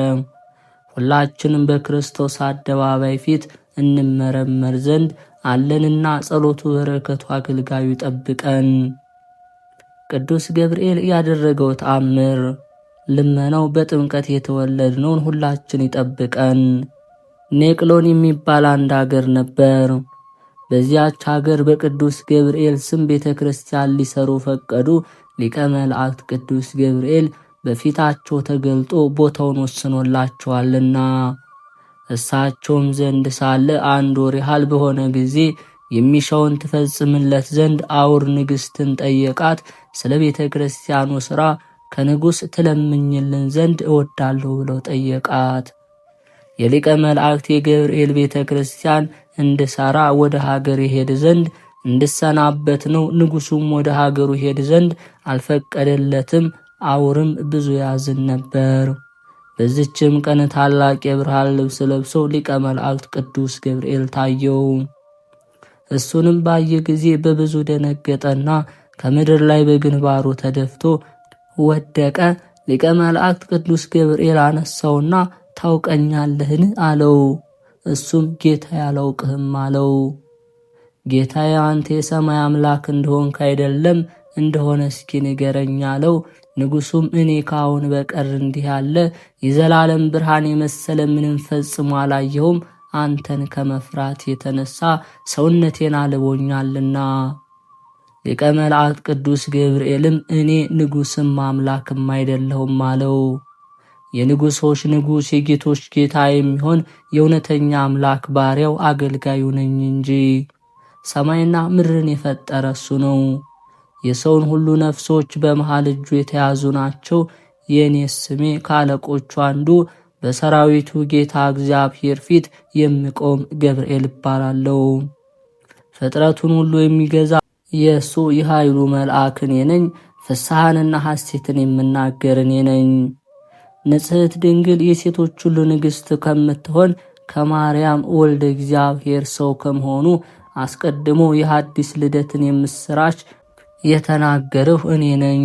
ሁላችንም በክርስቶስ አደባባይ ፊት እንመረመር ዘንድ አለንና ጸሎቱ በረከቱ አገልጋዩ ጠብቀን። ቅዱስ ገብርኤል ያደረገው ተአምር ልመናው በጥምቀት የተወለድነውን ሁላችን ይጠብቀን። ኔቅሎን የሚባል አንድ ሀገር ነበር። በዚያች ሀገር በቅዱስ ገብርኤል ስም ቤተ ክርስቲያን ሊሰሩ ፈቀዱ። ሊቀ መላእክት ቅዱስ ገብርኤል በፊታቸው ተገልጦ ቦታውን ወስኖላቸዋልና። እሳቸውም ዘንድ ሳለ 1 ወር ያህል በሆነ ጊዜ የሚሻውን ትፈጽምለት ዘንድ አውር ንግሥትን ጠየቃት። ስለ ቤተ ክርስቲያኑ ሥራ ከንጉሥ ትለምኝልን ዘንድ እወዳለሁ ብለው ጠየቃት። የሊቀ መላእክት የገብርኤል ቤተ ክርስቲያን እንድሰራ ወደ ሀገር ይሄድ ዘንድ እንድሰናበት ነው። ንጉሡም ወደ ሀገሩ ሄድ ዘንድ አልፈቀደለትም። አውርም ብዙ ያዝን ነበር። በዚችም ቀን ታላቅ የብርሃን ልብስ ለብሶ ሊቀ መላእክት ቅዱስ ገብርኤል ታየው። እሱንም ባየ ጊዜ በብዙ ደነገጠና ከምድር ላይ በግንባሩ ተደፍቶ ወደቀ። ሊቀ መላእክት ቅዱስ ገብርኤል አነሳውና ታውቀኛለህን አለው። እሱም ጌታዬ አላውቅህም አለው። ጌታዬ አንተ የሰማይ አምላክ እንደሆንክ አይደለም እንደሆነ እስኪ ንገረኝ አለው። ንጉሡም እኔ ካሁን በቀር እንዲህ ያለ የዘላለም ብርሃን የመሰለ ምንም ፈጽሞ አላየሁም፣ አንተን ከመፍራት የተነሳ ሰውነቴን አልቦኛልና። ሊቀ መላእክት ቅዱስ ገብርኤልም እኔ ንጉሥም አምላክም አይደለሁም አለው። የንጉሶች ንጉሥ የጌቶች ጌታ የሚሆን የእውነተኛ አምላክ ባሪያው አገልጋዩ ነኝ እንጂ። ሰማይና ምድርን የፈጠረ እሱ ነው። የሰውን ሁሉ ነፍሶች በመሃል እጁ የተያዙ ናቸው። የእኔስ ስሜ ከአለቆቹ አንዱ በሰራዊቱ ጌታ እግዚአብሔር ፊት የሚቆም ገብርኤል እባላለሁ። ፍጥረቱን ሁሉ የሚገዛ የእሱ የኃይሉ መልአክ እኔ ነኝ። ፍስሐንና ሐሴትን የምናገር እኔ ነኝ። ንጽሕት ድንግል የሴቶች ሁሉ ንግሥት ከምትሆን ከማርያም ወልደ እግዚአብሔር ሰው ከመሆኑ አስቀድሞ የሐዲስ ልደትን የምስራች የተናገርሁ እኔ ነኝ።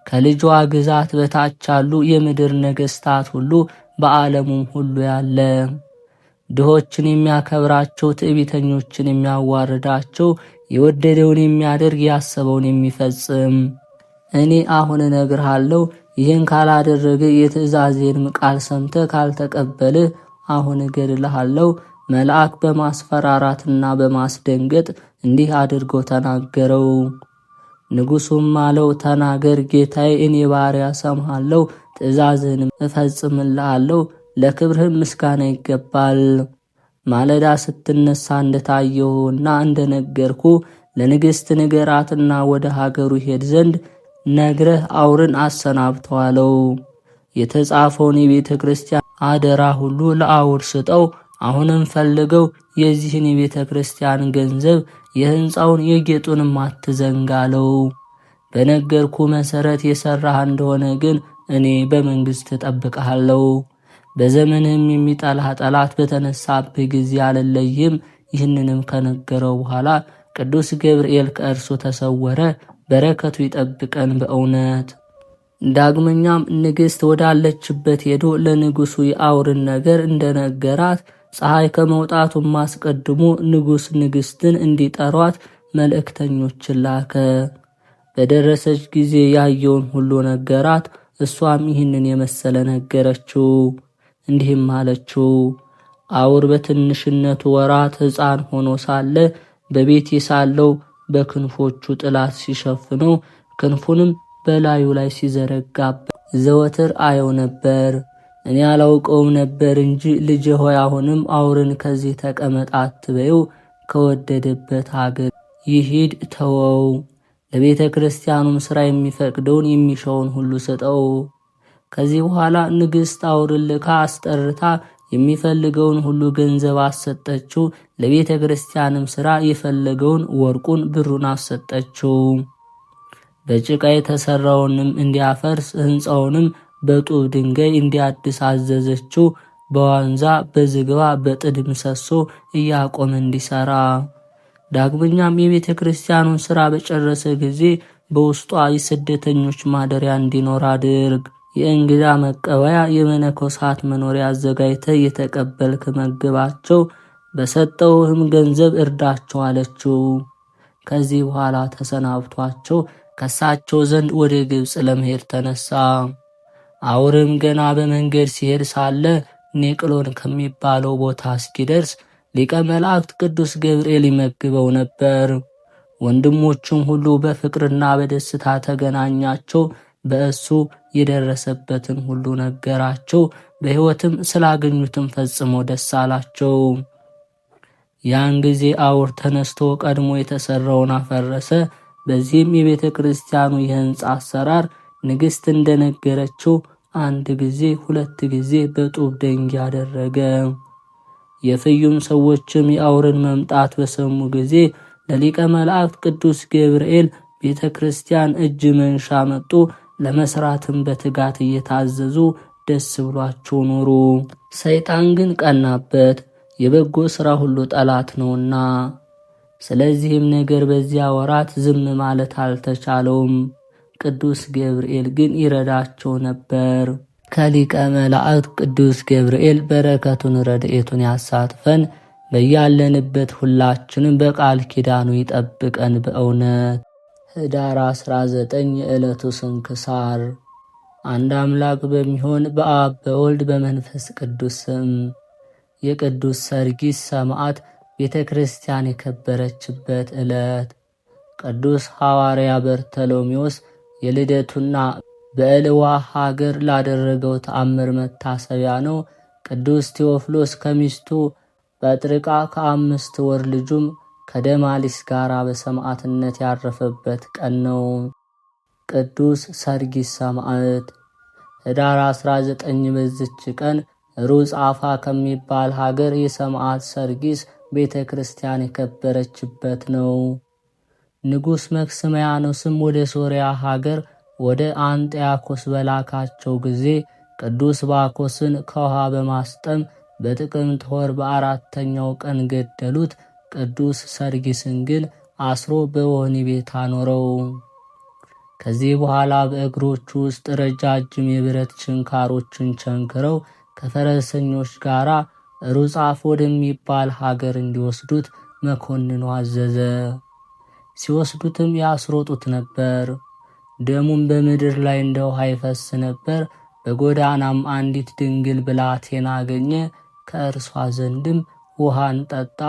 ከልጇ ግዛት በታች ያሉ የምድር ነገሥታት ሁሉ በዓለሙም ሁሉ ያለ ድሆችን የሚያከብራቸው፣ ትዕቢተኞችን የሚያዋርዳቸው፣ የወደደውን የሚያደርግ፣ ያሰበውን የሚፈጽም እኔ አሁን እነግርሃለሁ። ይህን ካላደረገ የትእዛዜንም ቃል ሰምተ ካልተቀበልህ አሁን እገድልሃለሁ። መልአክ በማስፈራራትና በማስደንገጥ እንዲህ አድርጎ ተናገረው። ንጉሡም አለው፣ ተናገር ጌታዬ፣ እኔ ባሪያ ሰምሃለሁ፣ ትእዛዝህንም እፈጽምልሃለሁ። ለክብርህም ምስጋና ይገባል። ማለዳ ስትነሳ እንደታየሁና እንደነገርኩ ለንግሥት ንገራትና ወደ ሀገሩ ሄድ ዘንድ ነግረህ አውርን አሰናብተዋለው። የተጻፈውን የቤተ ክርስቲያን አደራ ሁሉ ለአውር ስጠው። አሁንም ፈልገው የዚህን የቤተ ክርስቲያን ገንዘብ የሕንፃውን የጌጡንም አትዘንጋለው። በነገርኩ መሠረት የሠራህ እንደሆነ ግን እኔ በመንግሥት እጠብቅሃለሁ። በዘመንህም የሚጠላህ ጠላት በተነሳብህ ጊዜ አልለይም። ይህንንም ከነገረው በኋላ ቅዱስ ገብርኤል ከእርሱ ተሰወረ። በረከቱ ይጠብቀን በእውነት። ዳግመኛም ንግሥት ወዳለችበት ሄዶ ለንጉሡ የአውርን ነገር እንደነገራት ፀሐይ ከመውጣቱም አስቀድሞ ንጉሥ ንግሥትን እንዲጠሯት መልእክተኞችን ላከ። በደረሰች ጊዜ ያየውን ሁሉ ነገራት። እሷም ይህንን የመሰለ ነገረችው። እንዲህም አለችው፣ አውር በትንሽነቱ ወራት ሕፃን ሆኖ ሳለ በቤቴ ሳለው በክንፎቹ ጥላት ሲሸፍነው ክንፉንም በላዩ ላይ ሲዘረጋበት ዘወትር አየው ነበር። እኔ አላውቀውም ነበር እንጂ ልጄ ሆይ አሁንም አውርን ከዚህ ተቀመጥ አትበይው፣ ከወደደበት ሀገር ይሂድ ተወው። ለቤተ ክርስቲያኑም ሥራ የሚፈቅደውን የሚሻውን ሁሉ ስጠው። ከዚህ በኋላ ንግሥት አውርን ልካ አስጠርታ የሚፈልገውን ሁሉ ገንዘብ አሰጠችው። ለቤተ ክርስቲያንም ሥራ የፈለገውን ወርቁን ብሩን አሰጠችው። በጭቃ የተሰራውንም እንዲያፈርስ ሕንፃውንም በጡብ ድንጋይ እንዲያድስ አዘዘችው። በዋንዛ በዝግባ በጥድ ምሰሶ እያቆመ እንዲሰራ። ዳግመኛም የቤተ ክርስቲያኑን ሥራ በጨረሰ ጊዜ በውስጧ የስደተኞች ማደሪያ እንዲኖር አድርግ። የእንግዳ መቀበያ የመነኮሳት መኖሪያ አዘጋጅተ የተቀበልክ መግባቸው፣ በሰጠውህም ገንዘብ እርዳቸው አለችው። ከዚህ በኋላ ተሰናብቷቸው ከሳቸው ዘንድ ወደ ግብፅ ለመሄድ ተነሳ። አውርም ገና በመንገድ ሲሄድ ሳለ ኔቅሎን ከሚባለው ቦታ እስኪደርስ ሊቀ መላእክት ቅዱስ ገብርኤል ይመግበው ነበር። ወንድሞቹም ሁሉ በፍቅርና በደስታ ተገናኛቸው። በእሱ የደረሰበትን ሁሉ ነገራቸው። በሕይወትም ስላገኙትም ፈጽሞ ደስ አላቸው። ያን ጊዜ አውር ተነስቶ ቀድሞ የተሰራውን አፈረሰ። በዚህም የቤተ ክርስቲያኑ የሕንፃ አሰራር ንግሥት እንደነገረችው አንድ ጊዜ ሁለት ጊዜ በጡብ ደንጊያ አደረገ። የፍዩም ሰዎችም የአውርን መምጣት በሰሙ ጊዜ ለሊቀ መላእክት ቅዱስ ገብርኤል ቤተ ክርስቲያን እጅ መንሻ መጡ። ለመስራትም በትጋት እየታዘዙ ደስ ብሏቸው ኖሩ። ሰይጣን ግን ቀናበት፣ የበጎ ሥራ ሁሉ ጠላት ነውና። ስለዚህም ነገር በዚያ ወራት ዝም ማለት አልተቻለውም። ቅዱስ ገብርኤል ግን ይረዳቸው ነበር። ከሊቀ መላእክት ቅዱስ ገብርኤል በረከቱን ረድኤቱን ያሳትፈን። በያለንበት ሁላችንም በቃል ኪዳኑ ይጠብቀን በእውነት። ኅዳር 19 የዕለቱ ስንክሳር። አንድ አምላክ በሚሆን በአብ በወልድ በመንፈስ ቅዱስ ስም የቅዱስ ሰርጊስ ሰማዕት ቤተ ክርስቲያን የከበረችበት ዕለት። ቅዱስ ሐዋርያ በርተሎሜዎስ የልደቱና በእልዋ ሀገር ላደረገው ተአምር መታሰቢያ ነው። ቅዱስ ቴዎፍሎስ ከሚስቱ በጥርቃ ከ5 ወር ልጁም ከደማሊስ ጋር በሰማዕትነት ያረፈበት ቀን ነው። ቅዱስ ሰርጊስ ሰማዕት። ኅዳር 19 በዝች ቀን ሩጻፋ ከሚባል ሀገር የሰማዕት ሰርጊስ ቤተ ክርስቲያን የከበረችበት ነው። ንጉሥ መክስምያኖስም ወደ ሶርያ ሀገር ወደ አንጥያኮስ በላካቸው ጊዜ ቅዱስ ባኮስን ከውሃ በማስጠም በጥቅምት ወር በ4ኛው ቀን ገደሉት። ቅዱስ ሰርጊስን ግን አስሮ በወህኒ ቤት አኖረው። ከዚህ በኋላ በእግሮቹ ውስጥ ረጃጅም የብረት ችንካሮችን ቸንክረው ከፈረሰኞች ጋር ሩጻፍ ወደሚባል ሀገር እንዲወስዱት መኮንኑ አዘዘ። ሲወስዱትም ያስሮጡት ነበር። ደሙም በምድር ላይ እንደ ውሃ ይፈስ ነበር። በጎዳናም አንዲት ድንግል ብላቴና አገኘ። ከእርሷ ዘንድም ውሃን ጠጣ፣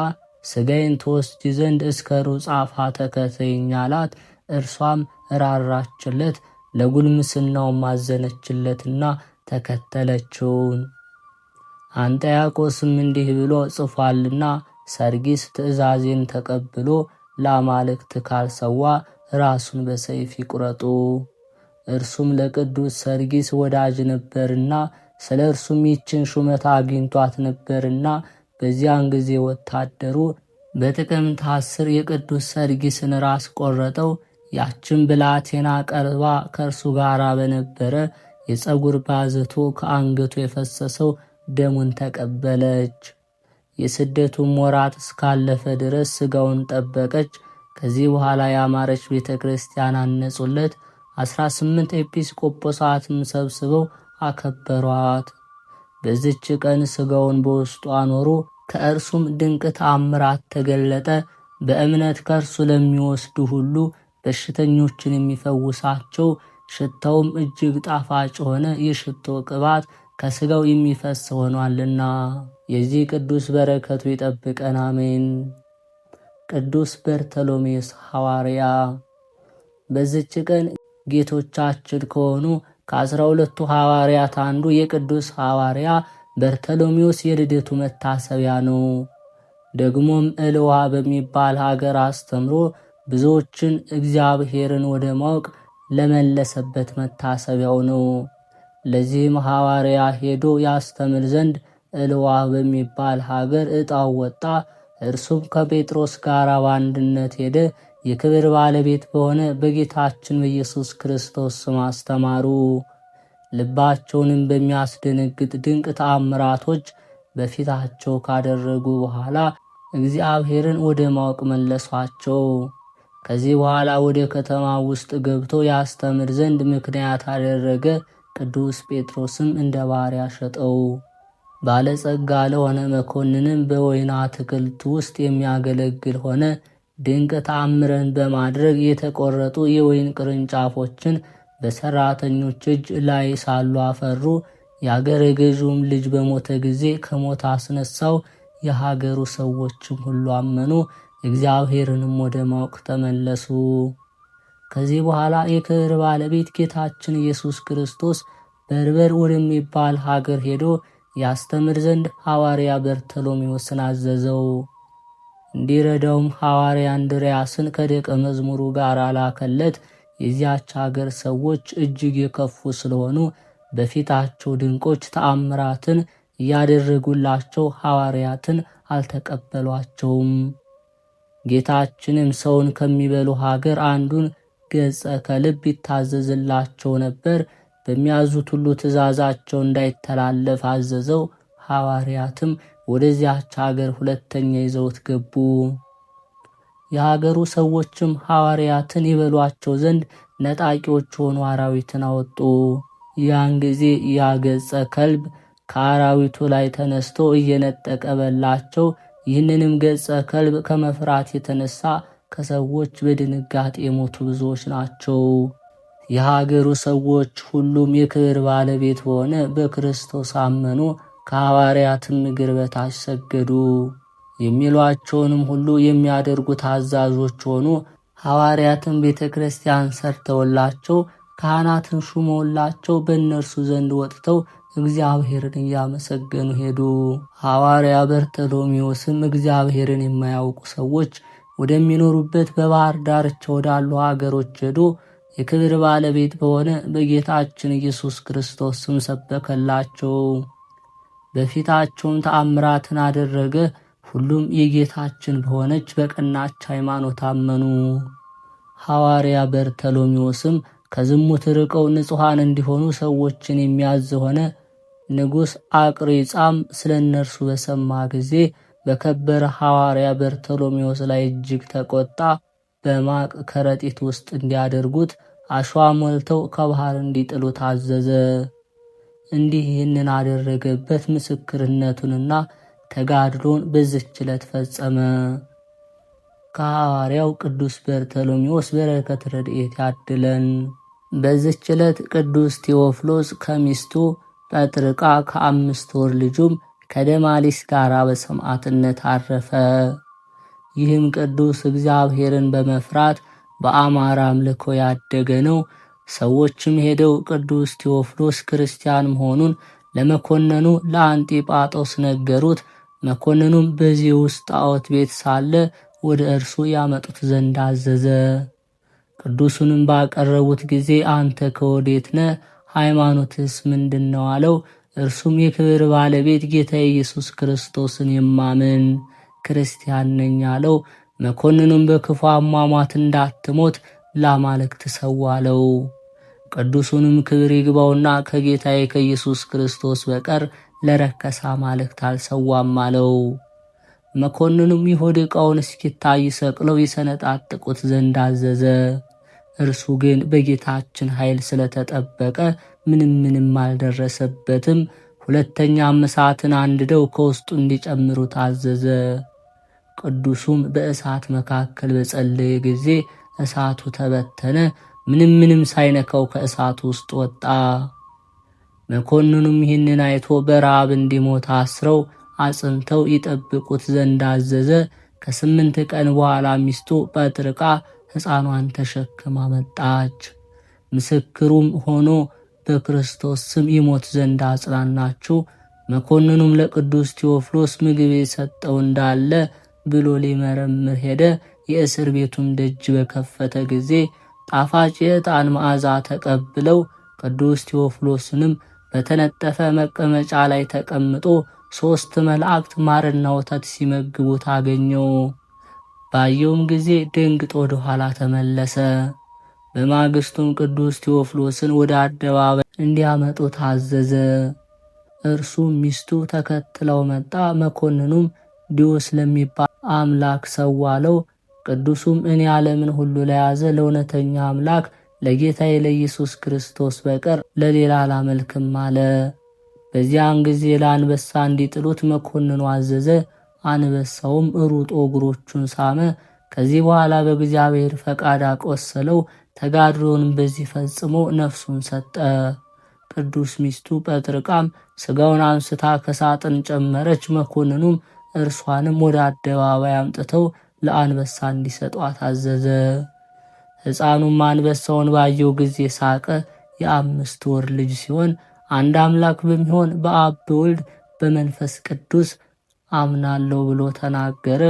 ሥጋዬን ትወስጂ ዘንድ እስከ ሩጻፋ ተከተይኝ አላት። እርሷም ራራችለት፣ ለጉልምስናውም አዘነችለትና ተከተለችውን። አንጠያቆስም እንዲህ ብሎ ጽፏልና ሰርጊስ ትእዛዜን ተቀብሎ ለአማልክት ካልሰዋ ራሱን በሰይፍ ይቁረጡ። እርሱም ለቅዱስ ሰርጊስ ወዳጅ ነበርና ስለ እርሱም ይችን ሹመት አግኝቷት ነበርና በዚያን ጊዜ ወታደሩ በጥቅምት 10 የቅዱስ ሰርጊስን ራስ ቆረጠው። ያችን ብላቴና ቀርባ ከእርሱ ጋር በነበረ የፀጉር ባዘቶ ከአንገቱ የፈሰሰው ደሙን ተቀበለች። የስደቱም ወራት እስካለፈ ድረስ ሥጋውን ጠበቀች። ከዚህ በኋላ ያማረች ቤተ ክርስቲያን አነጹለት። 18 ኤጲስቆጶሳትም ሰብስበው አከበሯት። በዚች ቀን ሥጋውን በውስጡ አኖሩ። ከእርሱም ድንቅ ተአምራት ተገለጠ። በእምነት ከእርሱ ለሚወስዱ ሁሉ በሽተኞችን የሚፈውሳቸው፣ ሽታውም እጅግ ጣፋጭ ሆነ። የሽቶ ቅባት ከሥጋው የሚፈስ ሆኗልና። የዚህ ቅዱስ በረከቱ ይጠብቀን፣ አሜን። ቅዱስ በርተሎሜዎስ ሐዋርያ። በዚች ቀን ጌቶቻችን ከሆኑ ከ12ቱ ሐዋርያት አንዱ የቅዱስ ሐዋርያ በርተሎሜዎስ የልደቱ መታሰቢያ ነው። ደግሞም እልዋ በሚባል ሀገር አስተምሮ ብዙዎችን እግዚአብሔርን ወደ ማወቅ ለመለሰበት መታሰቢያው ነው። ለዚህም ሐዋርያ ሄዶ ያስተምር ዘንድ እልዋ በሚባል ሀገር ዕጣው ወጣ። እርሱም ከጴጥሮስ ጋር በአንድነት ሄደ። የክብር ባለቤት በሆነ በጌታችን በኢየሱስ ክርስቶስ ስም አስተማሩ። ልባቸውንም በሚያስደነግጥ ድንቅ ተአምራቶች በፊታቸው ካደረጉ በኋላ እግዚአብሔርን ወደ ማወቅ መለሷቸው። ከዚህ በኋላ ወደ ከተማ ውስጥ ገብቶ ያስተምር ዘንድ ምክንያት አደረገ። ቅዱስ ጴጥሮስም እንደ ባሪያ ሸጠው። ባለጸጋ ለሆነ መኮንንም በወይን አትክልት ውስጥ የሚያገለግል ሆነ። ድንቅ ተአምረን በማድረግ የተቆረጡ የወይን ቅርንጫፎችን በሰራተኞች እጅ ላይ ሳሉ አፈሩ። የአገረ ገዥውም ልጅ በሞተ ጊዜ ከሞት አስነሳው። የሀገሩ ሰዎችም ሁሉ አመኑ፣ እግዚአብሔርንም ወደ ማወቅ ተመለሱ። ከዚህ በኋላ የክብር ባለቤት ጌታችን ኢየሱስ ክርስቶስ በርበር ወደሚባል ሀገር ሄዶ ያስተምር ዘንድ ሐዋርያ በርተሎሜዎስን አዘዘው። እንዲረዳውም ሐዋርያ እንድርያስን ከደቀ መዝሙሩ ጋር አላከለት። የዚያች ሀገር ሰዎች እጅግ የከፉ ስለሆኑ በፊታቸው ድንቆች ተአምራትን እያደረጉላቸው ሐዋርያትን አልተቀበሏቸውም። ጌታችንም ሰውን ከሚበሉ ሀገር አንዱን ገጸ ከልብ ይታዘዝላቸው ነበር። በሚያዙት ሁሉ ትእዛዛቸው እንዳይተላለፍ አዘዘው። ሐዋርያትም ወደዚያች ሀገር ሁለተኛ ይዘውት ገቡ። የሀገሩ ሰዎችም ሐዋርያትን ይበሏቸው ዘንድ ነጣቂዎች ሆኑ አራዊትን አወጡ። ያን ጊዜ ያ ገጸ ከልብ ከአራዊቱ ላይ ተነስቶ እየነጠቀ በላቸው። ይህንንም ገጸ ከልብ ከመፍራት የተነሳ ከሰዎች በድንጋጤ የሞቱ ብዙዎች ናቸው። የሀገሩ ሰዎች ሁሉም የክብር ባለቤት በሆነ በክርስቶስ አመኑ። ከሐዋርያትም እግር በታች ሰገዱ። የሚሏቸውንም ሁሉ የሚያደርጉ ታዛዦች ሆኑ። ሐዋርያትም ቤተ ክርስቲያን ሰርተውላቸው ካህናትን ሹመውላቸው በእነርሱ ዘንድ ወጥተው እግዚአብሔርን እያመሰገኑ ሄዱ። ሐዋርያ በርተሎሜዎስም እግዚአብሔርን የማያውቁ ሰዎች ወደሚኖሩበት በባህር ዳርቻ ወዳሉ ሀገሮች ሄዶ የክብር ባለቤት በሆነ በጌታችን ኢየሱስ ክርስቶስ ስም ሰበከላቸው። በፊታቸውም ተአምራትን አደረገ። ሁሉም የጌታችን በሆነች በቀናች ሃይማኖት አመኑ። ሐዋርያ በርተሎሜዎስም ከዝሙት ርቀው ንጹሐን እንዲሆኑ ሰዎችን የሚያዝ ሆነ። ንጉሥ አቅሪጻም ስለ እነርሱ በሰማ ጊዜ በከበረ ሐዋርያ በርተሎሜዎስ ላይ እጅግ ተቆጣ። በማቅ ከረጢት ውስጥ እንዲያደርጉት አሸዋ ሞልተው ከባህር እንዲጥሉ ታዘዘ። እንዲህ ይህንን አደረገበት ምስክርነቱንና ተጋድሎን በዚህች ዕለት ፈጸመ። ከሐዋርያው ቅዱስ በርተሎሜዎስ በረከት ረድኤት ያድለን። በዚህች ዕለት ቅዱስ ቴዎፍሎስ ከሚስቱ ጰጥርቃ ከ5 ወር ልጁም ከደማሊስ ጋር በሰማዕትነት አረፈ። ይህም ቅዱስ እግዚአብሔርን በመፍራት በአማራ አምልኮ ያደገ ነው። ሰዎችም ሄደው ቅዱስ ቴዎፍሎስ ክርስቲያን መሆኑን ለመኮንኑ ለአንጢጳጦስ ነገሩት። መኮንኑም በዚህ ውስጥ ጣዖት ቤት ሳለ ወደ እርሱ ያመጡት ዘንድ አዘዘ። ቅዱሱንም ባቀረቡት ጊዜ አንተ ከወዴት ነህ? ሃይማኖትስ ምንድን ነው አለው። እርሱም የክብር ባለቤት ጌታ ኢየሱስ ክርስቶስን የማምን ክርስቲያን ነኝ አለው። መኮንኑም በክፉ አሟሟት እንዳትሞት ለአማልክት ሰዋ አለው። ቅዱሱንም ክብር ይግባውና ከጌታዬ ከኢየሱስ ክርስቶስ በቀር ለረከሰ አማልክት አልሰዋም አለው። መኮንኑም የሆድ ዕቃውን እስኪታይ ሰቅለው ይሰነጣጥቁት ዘንድ አዘዘ። እርሱ ግን በጌታችን ኃይል ስለተጠበቀ ምንም አልደረሰበትም። ሁለተኛም እሳትን አንድደው ከውስጡ እንዲጨምሩ ታዘዘ። ቅዱሱም በእሳት መካከል በጸለየ ጊዜ እሳቱ ተበተነ፣ ምንም ሳይነካው ከእሳቱ ውስጥ ወጣ። መኮንኑም ይህንን አይቶ በረሃብ እንዲሞት አስረው አጽንተው ይጠብቁት ዘንድ አዘዘ። ከ8 ቀን በኋላ ሚስቱ ጰጥርቃ ሕፃኗን ተሸክማ መጣች። ምስክሩም ሆኖ በክርስቶስ ስም ይሞት ዘንድ አጽናናችው። መኮንኑም ለቅዱስ ቴዎፍሎስ ምግብ የሰጠው እንዳለ ብሎ ሊመረምር ሄደ። የእስር ቤቱም ደጅ በከፈተ ጊዜ ጣፋጭ የዕጣን መዓዛ ተቀብለው ቅዱስ ቴዎፍሎስንም በተነጠፈ መቀመጫ ላይ ተቀምጦ 3 መላእክት ማርና ወተት ሲመግቡት አገኘው። ባየውም ጊዜ ደንግጦ ወደ ኋላ ተመለሰ። በማግስቱም ቅዱስ ቴዎፍሎስን ወደ አደባባይ እንዲያመጡ ታዘዘ። እርሱም ሚስቱ ተከትለው መጣ። መኮንኑም ዲዮስ ለሚባል አምላክ ሰዋለው። ቅዱሱም እኔ ዓለምን ሁሉ ለያዘ ለእውነተኛ አምላክ ለጌታዬ ለኢየሱስ ክርስቶስ በቀር ለሌላ አላመልክም አለ። በዚያን ጊዜ ለአንበሳ እንዲጥሉት መኮንኑ አዘዘ። አንበሳውም ሩጦ እግሮቹን ሳመ። ከዚህ በኋላ በእግዚአብሔር ፈቃድ አቆሰለው። ተጋድሎንም በዚህ ፈጽሞ ነፍሱን ሰጠ። ቅዱስ ሚስቱ ጰጥርቃም ሥጋውን አንስታ ከሳጥን ጨመረች። መኮንኑም እርሷንም ወደ አደባባይ አምጥተው ለአንበሳ እንዲሰጧት አዘዘ። ሕፃኑም አንበሳውን ባየው ጊዜ ሳቀ። የ5 ወር ልጅ ሲሆን አንድ አምላክ በሚሆን በአብ በወልድ በመንፈስ ቅዱስ አምናለሁ ብሎ ተናገረ።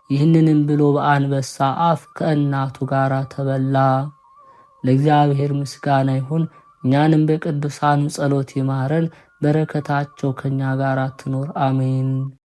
ይህንንም ብሎ በአንበሳ አፍ ከእናቱ ጋር ተበላ። ለእግዚአብሔር ምስጋና ይሁን። እኛንም በቅዱሳኑ ጸሎት ይማረን፣ በረከታቸው ከኛ ጋር ትኖር አሜን።